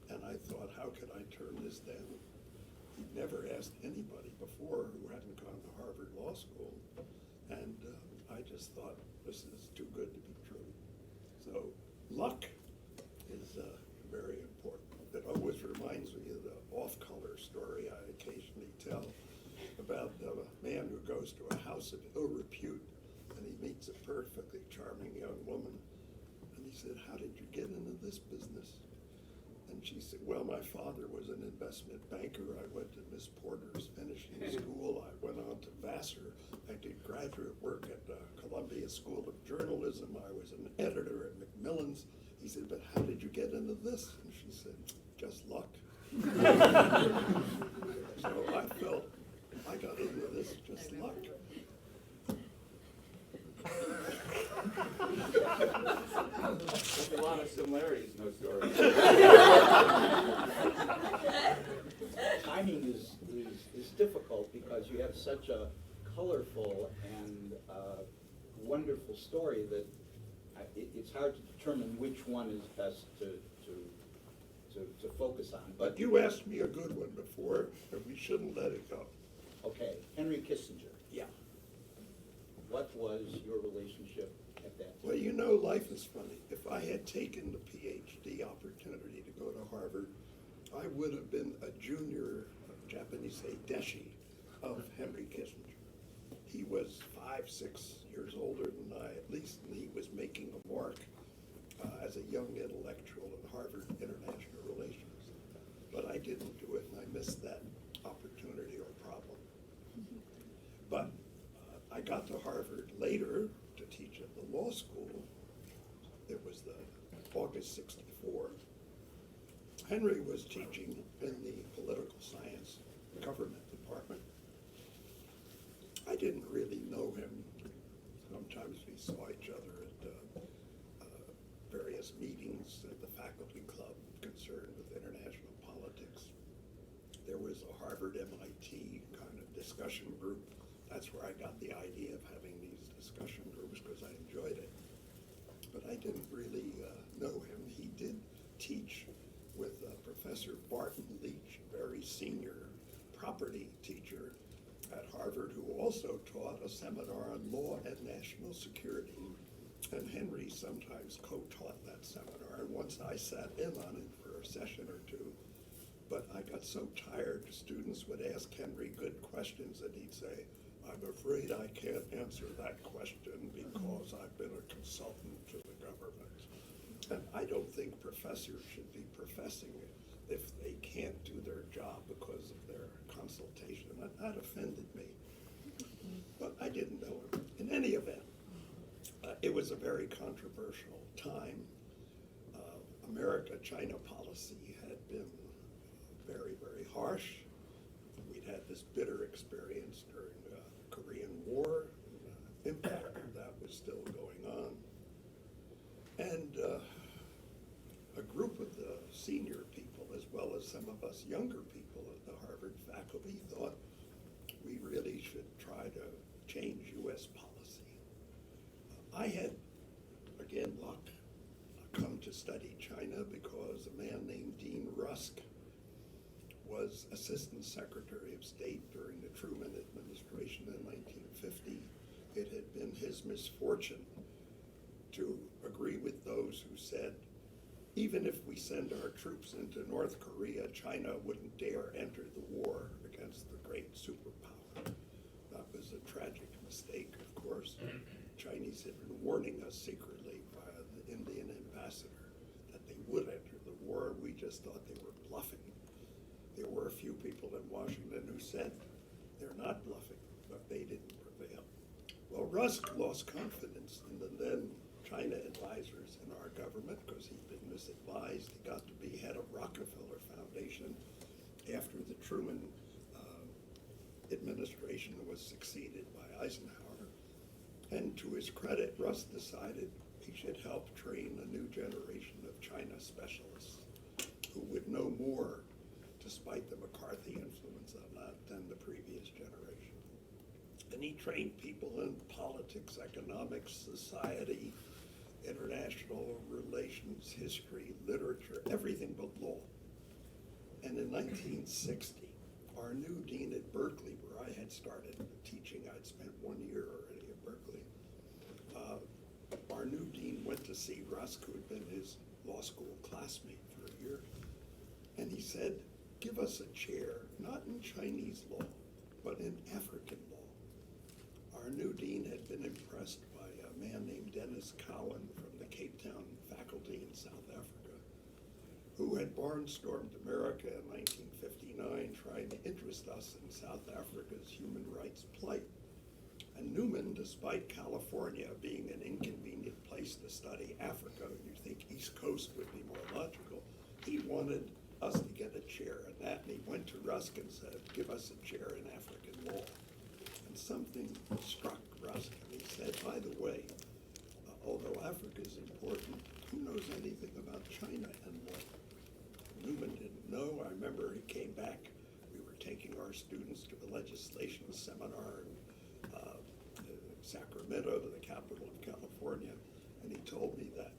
D: and I thought, how could I turn this down? He'd never asked anybody before who hadn't gone to Harvard Law School, and I just thought, this is too good to be true. So luck is very important. It always reminds me of the off-color story I occasionally tell about the man who goes to a house of ill repute, and he meets a perfectly charming young woman, and he said, "How did you get into this business?" And she said, "Well, my father was an investment banker. I went to Miss Porter's finishing school. I went on to Vassar. I did graduate work at the Columbia School of Journalism. I was an editor at Macmillan's." He said, "But how did you get into this?" And she said, "Just luck." So I felt I got into this just luck.
E: There's a lot of similarities in those stories.
C: Timing is difficult because you have such a colorful and wonderful story that it's hard to determine which one is best to focus on.
D: But you asked me a good one before, and we shouldn't let it go.
C: Okay, Henry Kissinger.
D: Yeah.
C: What was your relationship at that time?
D: Well, you know, life is funny. If I had taken the PhD opportunity to go to Harvard, I would have been a junior, Japanese say, deshi of Henry Kissinger. He was 5, 6 years older than I, at least, and he was making a mark as a young intellectual in Harvard International Relations. But I didn't do it, and I missed that opportunity or problem. But I got to Harvard later to teach at the law school. It was the August '64. Henry was teaching in the political science government department. I didn't really know him. Sometimes we saw each other at various meetings at the faculty club concerned with international politics. There was a Harvard-MIT kind of discussion group. That's where I got the idea of having these discussion groups because I enjoyed it. But I didn't really know him. He did teach with Professor Barton Leach, a very senior property teacher at Harvard, who also taught a seminar on law and national security. And Henry sometimes co-taught that seminar, and once I sat in on it for a session or two. But I got so tired, students would ask Henry good questions, and he'd say, "I'm afraid I can't answer that question because I've been a consultant to the government." And I don't think professors should be professing if they can't do their job because of their consultation. That offended me. But I didn't know him. In any event, it was a very controversial time. America-China policy had been very, very harsh. We'd had this bitter experience during the Korean War, impact of that was still going on. And a group of the senior people, as well as some of us younger people at the Harvard faculty, thought we really should try to change US policy. I had, again, luck, come to study China because a man named Dean Rusk was Assistant Secretary of State during the Truman administration in 1950. It had been his misfortune to agree with those who said, even if we send our troops into North Korea, China wouldn't dare enter the war against the great superpower. That was a tragic mistake, of course. Chinese had been warning us secretly by the Indian ambassador that they would enter the war. We just thought they were bluffing. There were a few people in Washington who said they're not bluffing, but they didn't prevail. Well, Rusk lost confidence in the then China advisors in our government because he'd been misadvised. He got to be head of Rockefeller Foundation after the Truman administration was succeeded by Eisenhower. And to his credit, Rusk decided he should help train a new generation of China specialists who would know more, despite the McCarthy influence on that, than the previous generation. And he trained people in politics, economics, society, international relations, history, literature, everything but law. And in 1960, our new dean at Berkeley, where I had started teaching, I'd spent 1 year already at Berkeley, our new dean went to see Rusk, who had been his law school classmate for a year, and he said, give us a chair, not in Chinese law, but in African law. Our new dean had been impressed by a man named Dennis Cohen from the Cape Town faculty in South Africa, who had barnstormed America in 1959 trying to interest us in South Africa's human rights plight. And Newman, despite California being an inconvenient place to study Africa, you'd think East Coast would be more logical, he wanted us to get a chair in that, and he went to Rusk and said, give us a chair in African law. And something struck Rusk, and he said, by the way, although Africa is important, who knows anything about China and law? Newman didn't know. I remember he came back, we were taking our students to a legislation seminar in Sacramento, to the capital of California, and he told me that.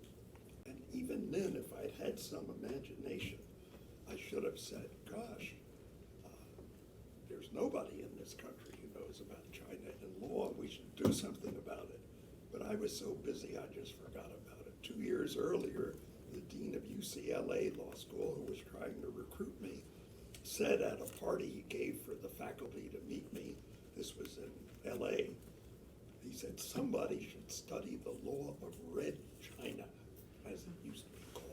D: And even then, if I'd had some imagination, I should have said, gosh, there's nobody in this country who knows about China and law, and we should do something about it. But I was so busy, I just forgot about it. 2 years earlier, the dean of UCLA Law School, who was trying to recruit me, said at a party he gave for the faculty to meet me, this was in LA, he said, somebody should study the law of Red China, as it used to be called.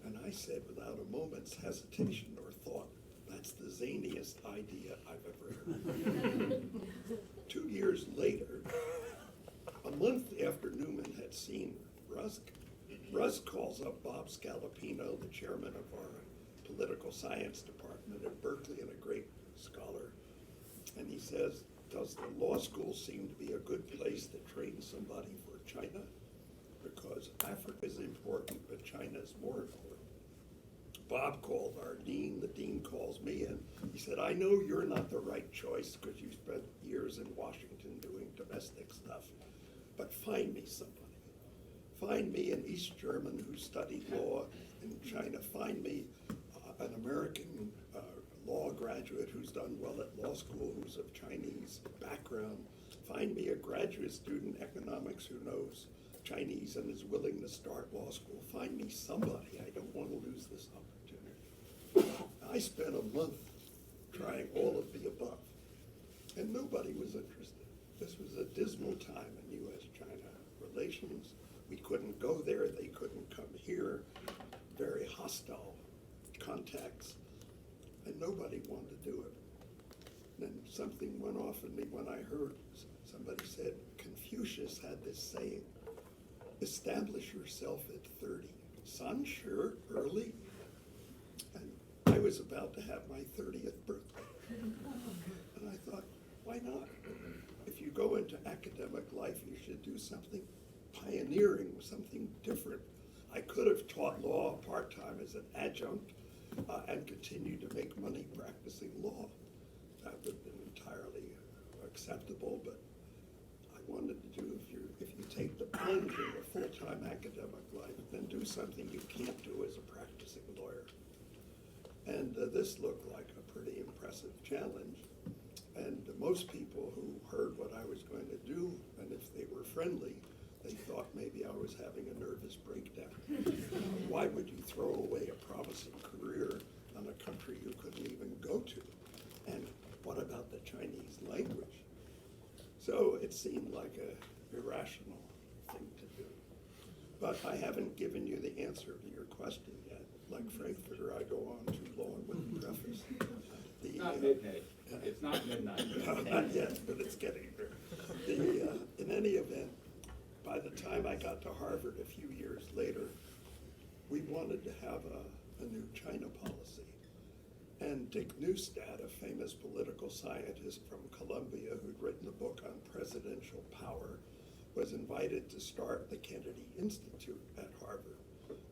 D: And I said, without a moment's hesitation or thought, that's the zaniest idea I've ever heard. 2 years later, a month after Newman had seen Rusk, Rusk calls up Bob Scalapino, the chairman of our political science department at Berkeley and a great scholar, and he says, does the law school seem to be a good place to train somebody for China? Because Africa is important, but China is more important. Bob called our dean, the dean calls me, and he said, I know you're not the right choice because you spent years in Washington doing domestic stuff, but find me somebody. Find me an East German who studied law in China. Find me an American law graduate who's done well at law school, who's of Chinese background. Find me a graduate student in economics who knows Chinese and is willing to start law school. Find me somebody. I don't want to lose this opportunity. I spent a month trying all of the above, and nobody was interested. This was a dismal time in U.S.-China relations. We couldn't go there. They couldn't come here. Very hostile contacts. And nobody wanted to do it. Then something went off in me when I heard somebody said, Confucius had this saying, establish yourself at 30. Son, sure, early. And I was about to have my 30th birthday. And I thought, why not? go into academic life, you should do something pioneering, something different. I could have taught law part-time as an adjunct and continued to make money practicing law. That would have been entirely acceptable, but I wanted to do, if you take the plunge in a full-time academic life, then do something you can't do as a practicing lawyer. And this looked like a pretty impressive challenge. And most people who heard what I was going to do, and if they were friendly, they thought maybe I was having a nervous breakdown. Why would you throw away a promising career on a country you couldn't even go to? And what about the Chinese language? So it seemed like an irrational thing to do. But I haven't given you the answer to your question yet. Like Frankfurter, I go on too long with the preface.
E: It's not midnight. It's not midnight.
D: No, not yet, but it's getting there. In any event, by the time I got to Harvard a few years later, we wanted to have a new China policy. And Dick Neustadt, a famous political scientist from Columbia who'd written a book on presidential power, was invited to start the Kennedy Institute at Harvard.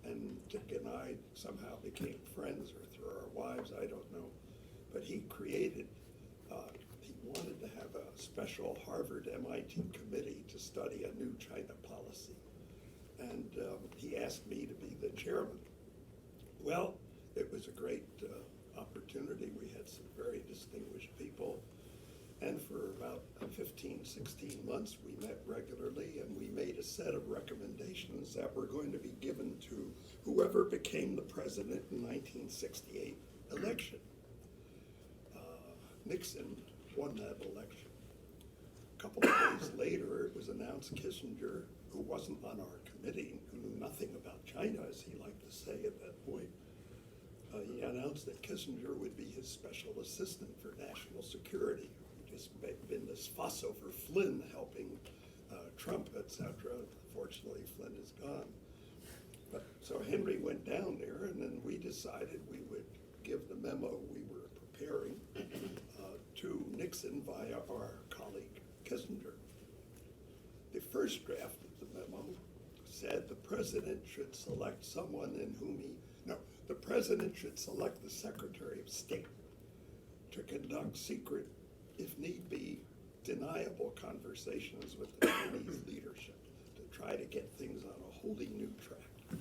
D: And Dick and I somehow became friends, or through our wives, I don't know. But he wanted to have a special Harvard-MIT committee to study a new China policy. And he asked me to be the chairman. Well, it was a great opportunity. We had some very distinguished people. And for about 15, 16 months, we met regularly, and we made a set of recommendations that were going to be given to whoever became the president in 1968 election. Nixon won that election. A couple of days later, it was announced Kissinger, who wasn't on our committee, who knew nothing about China, as he liked to say at that point, he announced that Kissinger would be his special assistant for national security. He'd just been this fuss over Flynn helping Trump, etc. Fortunately, Flynn is gone. But so Henry went down there, and then we decided we would give the memo we were preparing to Nixon via our colleague Kissinger. The first draft of the memo said the president should select someone the president should select the Secretary of State to conduct secret, if need be, deniable conversations with the Chinese leadership to try to get things on a wholly new track.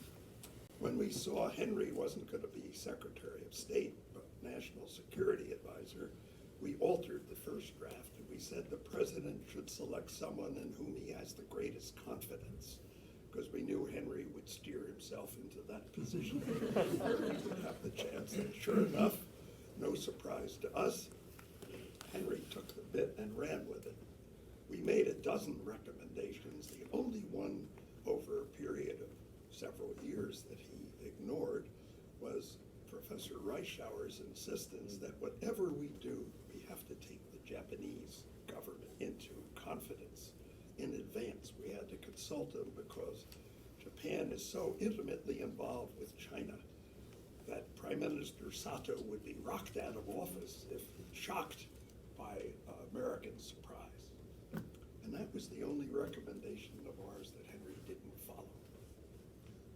D: When we saw Henry wasn't going to be Secretary of State, but National Security Advisor, we altered the first draft and we said the president should select someone in whom he has the greatest confidence, because we knew Henry would steer himself into that position where he would have the chance. And sure enough, no surprise to us, Henry took the bit and ran with it. We made a dozen recommendations. The only one over a period of several years that he ignored was Professor Reischauer's insistence that whatever we do, we have to take the Japanese government into confidence in advance. We had to consult them because Japan is so intimately involved with China that Prime Minister Sato would be rocked out of office if shocked by American surprise. And that was the only recommendation of ours that Henry didn't follow.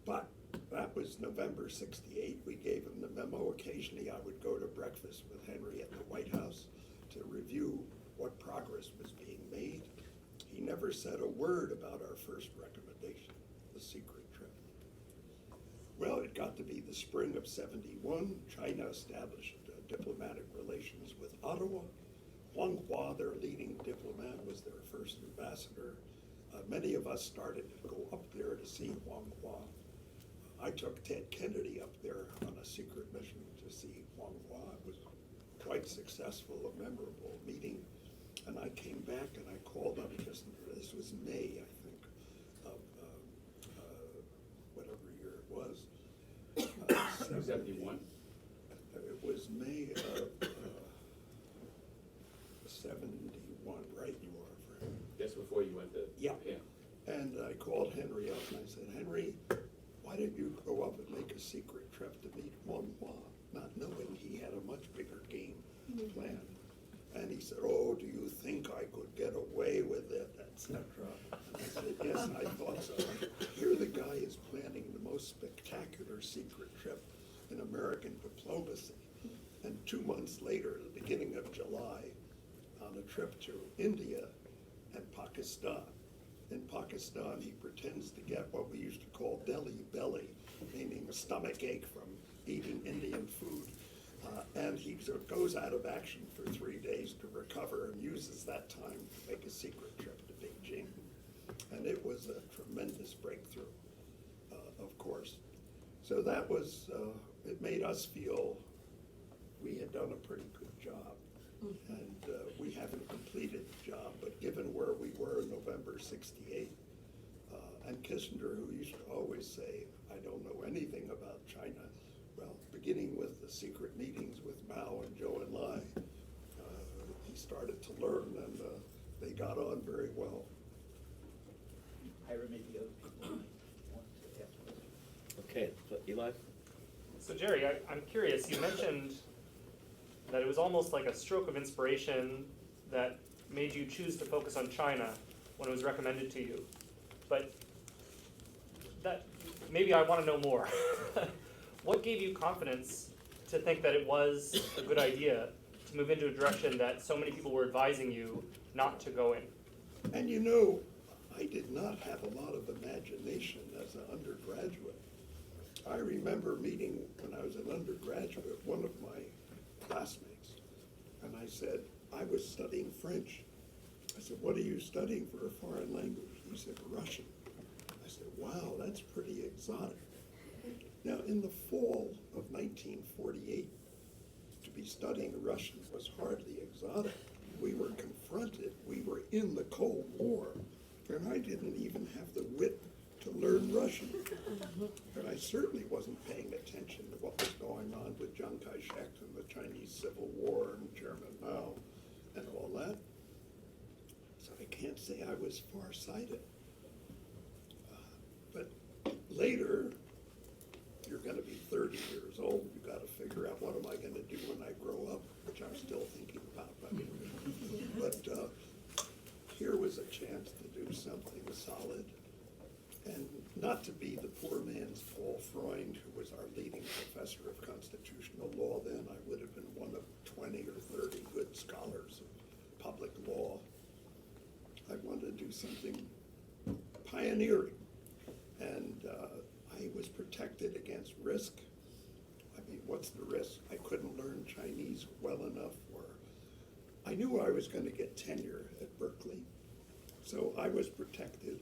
D: But that was November '68. We gave him the memo. Occasionally I would go to breakfast with Henry at the White House to review what progress was being made. He never said a word about our first recommendation, the secret trip. Well, it got to be the spring of '71. China established diplomatic relations with Ottawa. Huang Hua, their leading diplomat, was their first ambassador. Many of us started to go up there to see Huang Hua. I took Ted Kennedy up there on a secret mission to see Huang Hua. It was quite successful, a memorable meeting. And I came back and I called up Kissinger. This was May, I think, of whatever year it was.
E: 71?
D: It was May of 71, right? You are, Frank?
E: Just before you went to
D: Yeah.
E: Japan.
D: And I called Henry up and I said, Henry, why didn't you go up and make a secret trip to meet Huang Hua, not knowing he had a much bigger game planned? And And he said, "Oh, do you think I could get away with it, etc." And I said, "Yes, I thought so." Here the guy is planning the most spectacular secret trip in American diplomacy. And 2 months later, the beginning of July, on a trip to India and Pakistan. In Pakistan, he pretends to get what we used to call Delhi belly, meaning a stomach ache from eating Indian food. And he sort of goes out of action for 3 days to recover and uses that time to make a secret trip to Beijing. And it was a tremendous breakthrough, of course. So that was, it made us feel we had done a pretty good job. And we haven't completed the job, but given where we were in November '68, and Kissinger, who used to always say, "I don't know anything about China," well, beginning with the secret meetings with Mao and Zhou Enlai, he started to learn, and they got on very well.
C: Ira, maybe other people might want to ask questions.
A: Okay, so Eli?
F: So Jerry, I'm curious, you mentioned that it was almost like a stroke of inspiration that made you choose to focus on China when it was recommended to you. But that, maybe I want to know more. What gave you confidence to think that it was a good idea to move into a direction that so many people were advising you not to go in?
D: And you know, I did not have a lot of imagination as an undergraduate. I remember meeting when I was an undergraduate, one of my classmates, and I said, I was studying French. I said, "What are you studying for a foreign language?" He said, "Russian." I said, "Wow, that's pretty exotic." Now, in the fall of 1948, to be studying Russian was hardly exotic. We were confronted, we were in the Cold War, and I didn't even have the wit to learn Russian. And I certainly wasn't paying attention to what was going on with Chiang Kai-shek and the Chinese Civil War and Chairman Mao and all that. So I can't say I was farsighted. But later, you're going to be 30 years old. You've got to figure out, what am I going to do when I grow up, which I'm still thinking about. But here was a chance to do something solid. And not to be the poor man's Paul Freund, who was our leading professor of constitutional law then. I would have been one of 20 or 30 good scholars of public law. I wanted to do something pioneering. And I was protected against risk. I mean, what's the risk? I couldn't learn Chinese well enough, or I knew I was going to get tenure at Berkeley. So I was protected.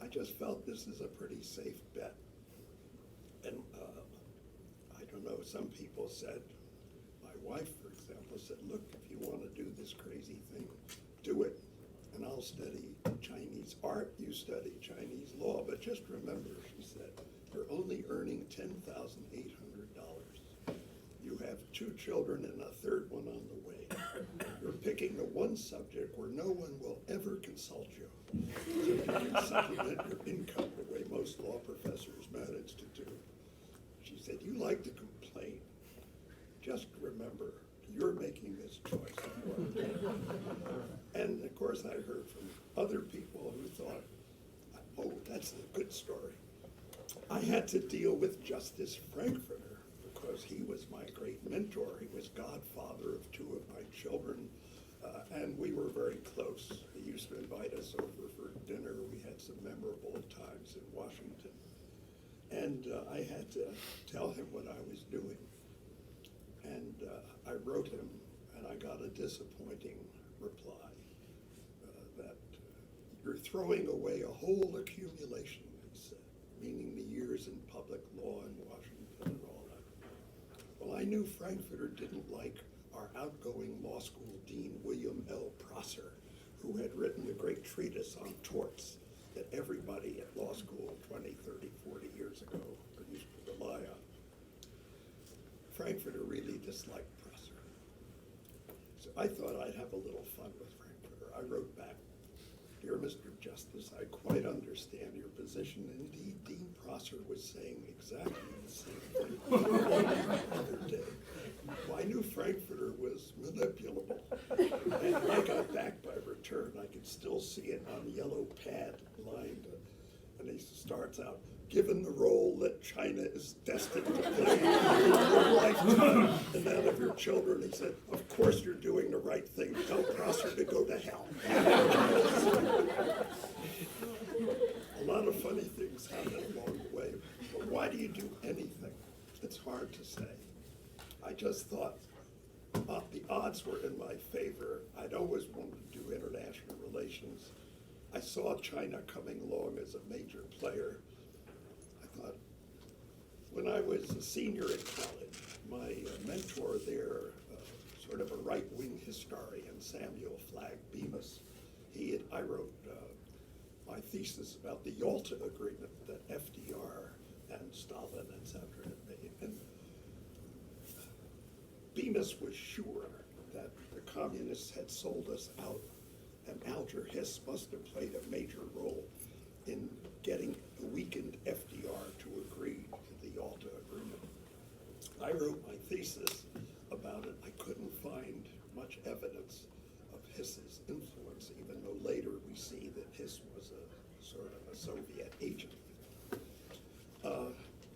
D: I just felt this is a pretty safe bet. And I don't know, some people said, my wife, for example, said, "Look, if you want to do this crazy thing, do it. And I'll study Chinese art, you study Chinese law. But just remember," she said, "you're only earning $10,800. You have 2 children and a 3rd one on the way. You're picking the one subject where no one will ever consult you. So you can supplement your income the way most law professors manage to do." She said, "You like to complain. Just remember, you're making this choice." And of course, I heard from other people who thought, "Oh, that's a good story." I had to deal with Justice Frankfurter because he was my great mentor. He was godfather of 2 of my children, and we were very close. He used to invite us over for dinner. We had some memorable times in Washington. And I had to tell him what I was doing. And I wrote him, and I got a disappointing reply that you're throwing away a whole accumulation, he said, meaning the years in public law in Washington and all that. Well, I knew Frankfurter didn't like our outgoing law school dean, William L. Prosser, who had written the great treatise on torts that everybody at law school 20, 30, 40 years ago used to rely on. Frankfurter really disliked Prosser. So I thought I'd have a little fun with Frankfurter. I wrote back, "Dear Mr. Justice, I quite understand your position. Indeed, Dean Prosser was saying exactly the same thing the other day." Well, I knew Frankfurter was was manipulable. And I got back by return. I could still see it on the yellow pad lined. And he starts out, given the role that China is destined to play in your lifetime and that of your children, he said, of course you're doing the right thing. Tell Prosser to go to hell. A lot of funny things happen along the way. But why do you do anything? It's hard to say. I just thought the odds were in my favor. I'd always wanted to do international relations. I saw China coming along as a major player. I thought, when I was a senior at college, my mentor there, sort of a right-wing historian, Samuel Flagg Bemis, I wrote my thesis about the Yalta Agreement that FDR and Stalin, et cetera, had made. And Bemis was sure that the communists had sold us out, and Alger Hiss must have played a major role in getting the weakened FDR to agree to the Yalta Agreement. I wrote my thesis about it. I couldn't find much evidence of Hiss's influence, even though later we see that Hiss was a sort of a Soviet agent.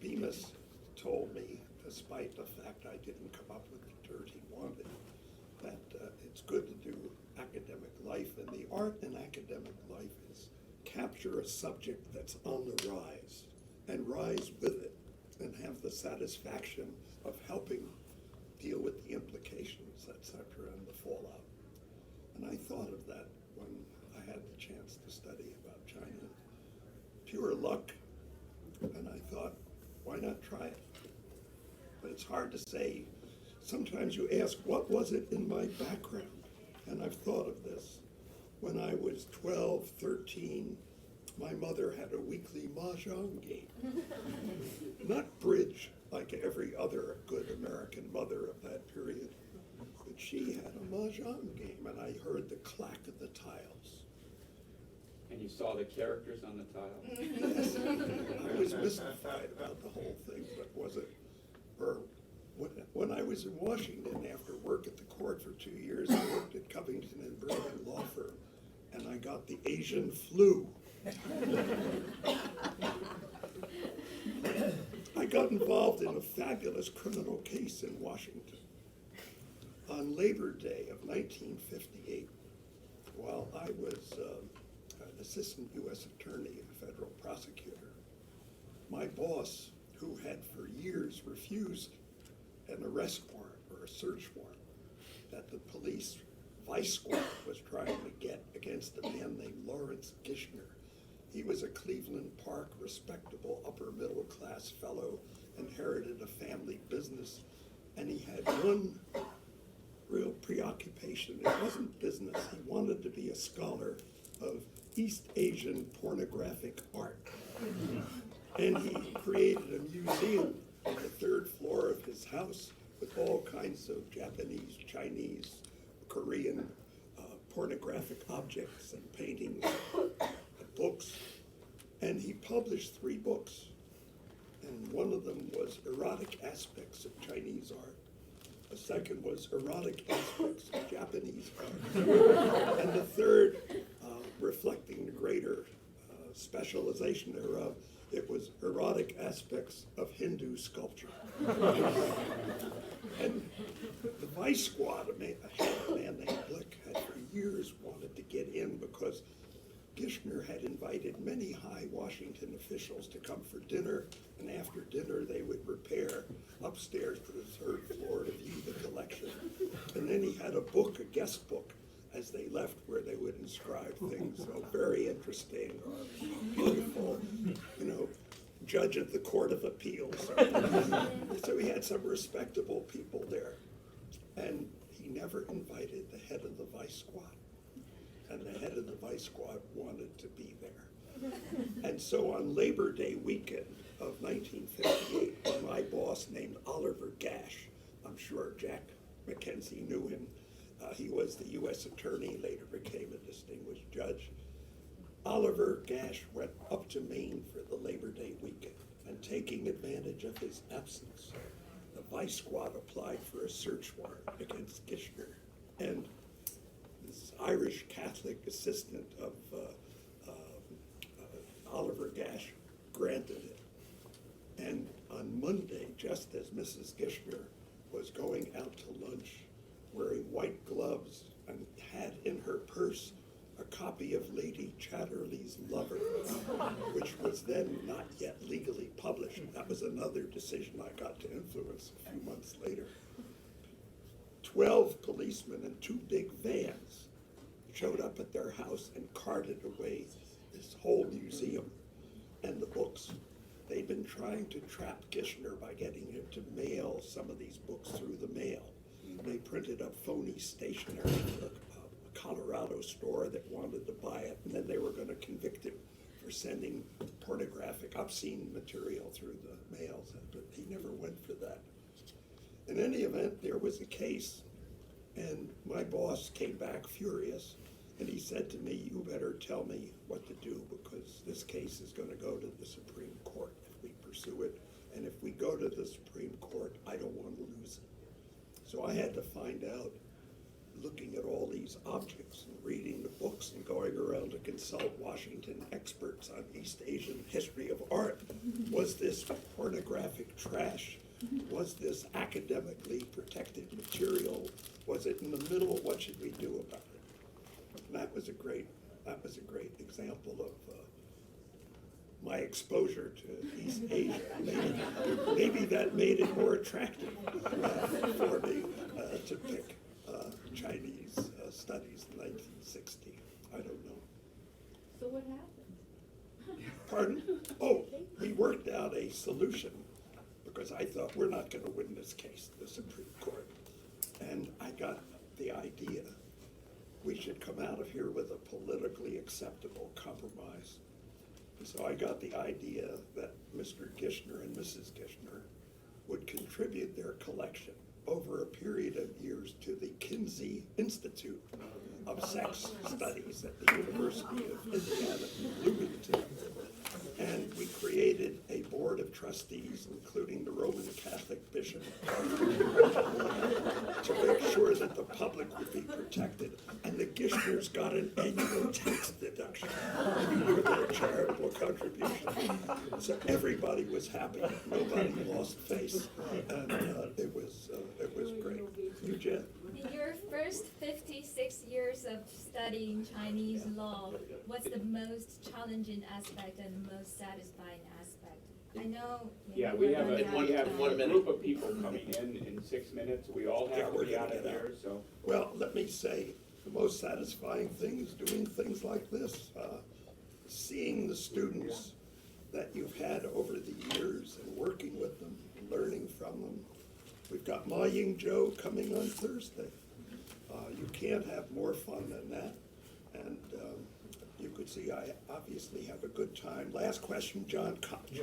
D: Bemis told me, despite the fact I didn't come up with the dirt he wanted, that it's good to do academic life, and the art in academic life is capture a subject that's on the rise and rise with it and have the satisfaction of helping deal with the implications, et cetera, and the fallout. And I thought of that when I had the chance to study about China. Pure luck, and I thought, why not try it? But it's hard to say. Sometimes you ask, what was it in my background? And I've thought of this. When I was 12, 13, my mother had a weekly mahjong game. Not bridge, like every other good American mother of that period, but she had a mahjong game, and I heard the clack of the tiles.
E: And you saw the characters on the tile?
D: Yes. I was mystified about the whole thing, but was it, or when I was in Washington after work at the court for 2 years, I worked at Covington and Burling Law Firm, and I got the Asian flu. I got involved in a fabulous criminal case in Washington. On Labor Day of 1958, while I was an assistant U.S. attorney and federal prosecutor, my boss, who had for years refused an arrest warrant or a search warrant that the police vice squad was trying to get against a man named Lawrence Gishner. He was a Cleveland Park respectable upper middle class fellow, inherited a family business, and he had one real preoccupation. It wasn't business. He wanted to be a scholar of East Asian pornographic art. And he created a museum on the third floor of his house with all kinds of Japanese, Chinese, Korean pornographic objects and paintings and books. And he published 3 books. And one of them was Erotic Aspects of Chinese Art. The second was Erotic Aspects of Japanese Art. And the third, reflecting the greater specialization thereof, it was Erotic Aspects of Hindu Sculpture. And the vice squad, a man named Blick, had for years wanted to get in because Gishner had invited many high Washington officials to come for dinner, and after dinner they would repair upstairs to the third floor to view the collection. And then he had a book, a guest book, as they left, where they would inscribe things, very interesting, or beautiful, judge of the Court of Appeals. So he had some respectable people there. And he never invited the head of the vice squad. And the head of the vice squad wanted to be there. And so on Labor Day weekend of 1958, my boss named Oliver Gash, I'm sure Jack McKenzie knew him, he was the U.S. attorney, later became a distinguished judge. Oliver Gash went up to Maine for the Labor Day weekend, and taking advantage of his absence, the spy squad applied for a search warrant against Gishner. And this Irish Catholic assistant of Oliver Gash granted it. And on Monday, just as Mrs. Gishner was going out to lunch, wearing white gloves, and had in her purse a copy of Lady Chatterley's Lover, which was then not yet legally published. That was another decision I got to influence a few months later. 12 policemen and 2 big vans showed up at their house and carted away this whole museum and the books. They'd been trying to trap Gishner by getting him to mail some of these books through the mail. They printed up phony stationery for a Colorado store that wanted to buy it, and then they were going to convict him for sending pornographic, obscene material through the mails, but he never went for that. In any event, there was a case, and my boss came back furious, and he said to me, "You better tell me what to do, because this case is going to go to the Supreme Court if we pursue it, and if we go to the Supreme Court, I don't want to lose it." So I had to find out, looking at all these objects and reading the books and going around to consult Washington experts on East Asian history of art. Was this pornographic trash? Was this academically protected material? Was it in the middle? What should we do about it? And that was a great example of my exposure to East Asia. Maybe that made it more attractive for me to pick Chinese studies in 1960. I don't know.
G: So what happened?
D: Pardon? Oh, we worked out a solution, because I thought, we're not going to win this case to the Supreme Court. And I got the idea, we should come out of here with a politically acceptable compromise. And so I got the idea that Mr. Gishner and Mrs. Gishner would contribute their collection over a period of years to the Kinsey Institute of Sex Studies at the University of Indiana in Bloomington. And we created a board of trustees, including the Roman Catholic bishop, to make sure that the public would be protected. And the Gishners got an annual tax deduction for their charitable contribution. So everybody was happy. Nobody lost face. And it was great. You, Jen?
H: In your first 56 years of studying Chinese law, what's the most challenging aspect and the most satisfying aspect? I know.
E: Yeah, we have
A: In one
E: a
A: minute.
E: group of people coming in 6 minutes. We all
D: Yeah,
E: have
D: we're
E: to be
D: gonna
E: out of
D: get out.
E: here, so.
D: Well, let me say, the most satisfying thing is doing things like this. Seeing the students that you've had over the years and working with them, learning from them. We've got Ma Ying Zhou coming on Thursday. You can't have more fun than that. And you could see I obviously have a good time. Last question, John Koch.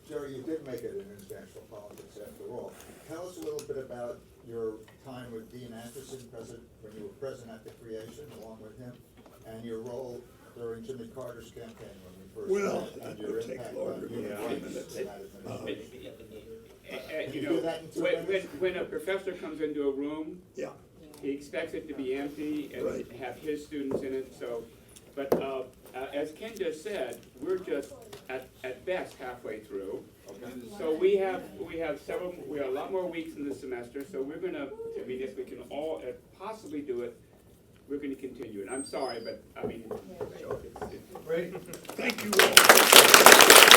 I: Jerry, you did make it in international politics after all. Tell us a little bit about your time with Dean Anderson, when you were president at the creation, along with him, and your role during Jimmy Carter's campaign when we first
D: Well,
I: met,
D: that
I: and your
D: would take
I: impact
D: longer
I: on
D: than
I: human
D: 5
I: rights
D: minutes.
I: in that administration.
E: You
I: you
E: know,
I: do that in 2 minutes?
E: when a professor comes into a room,
D: Yeah,
E: he expects it to be empty and
D: Right.
E: have his students in it, so. But as Ken just said, we're just at best halfway through. So we have a lot more weeks in the semester, so we're gonna, I mean, if we can all possibly do it, we're gonna continue it. I'm sorry, but I mean, it's
B: Great.
D: thank you all.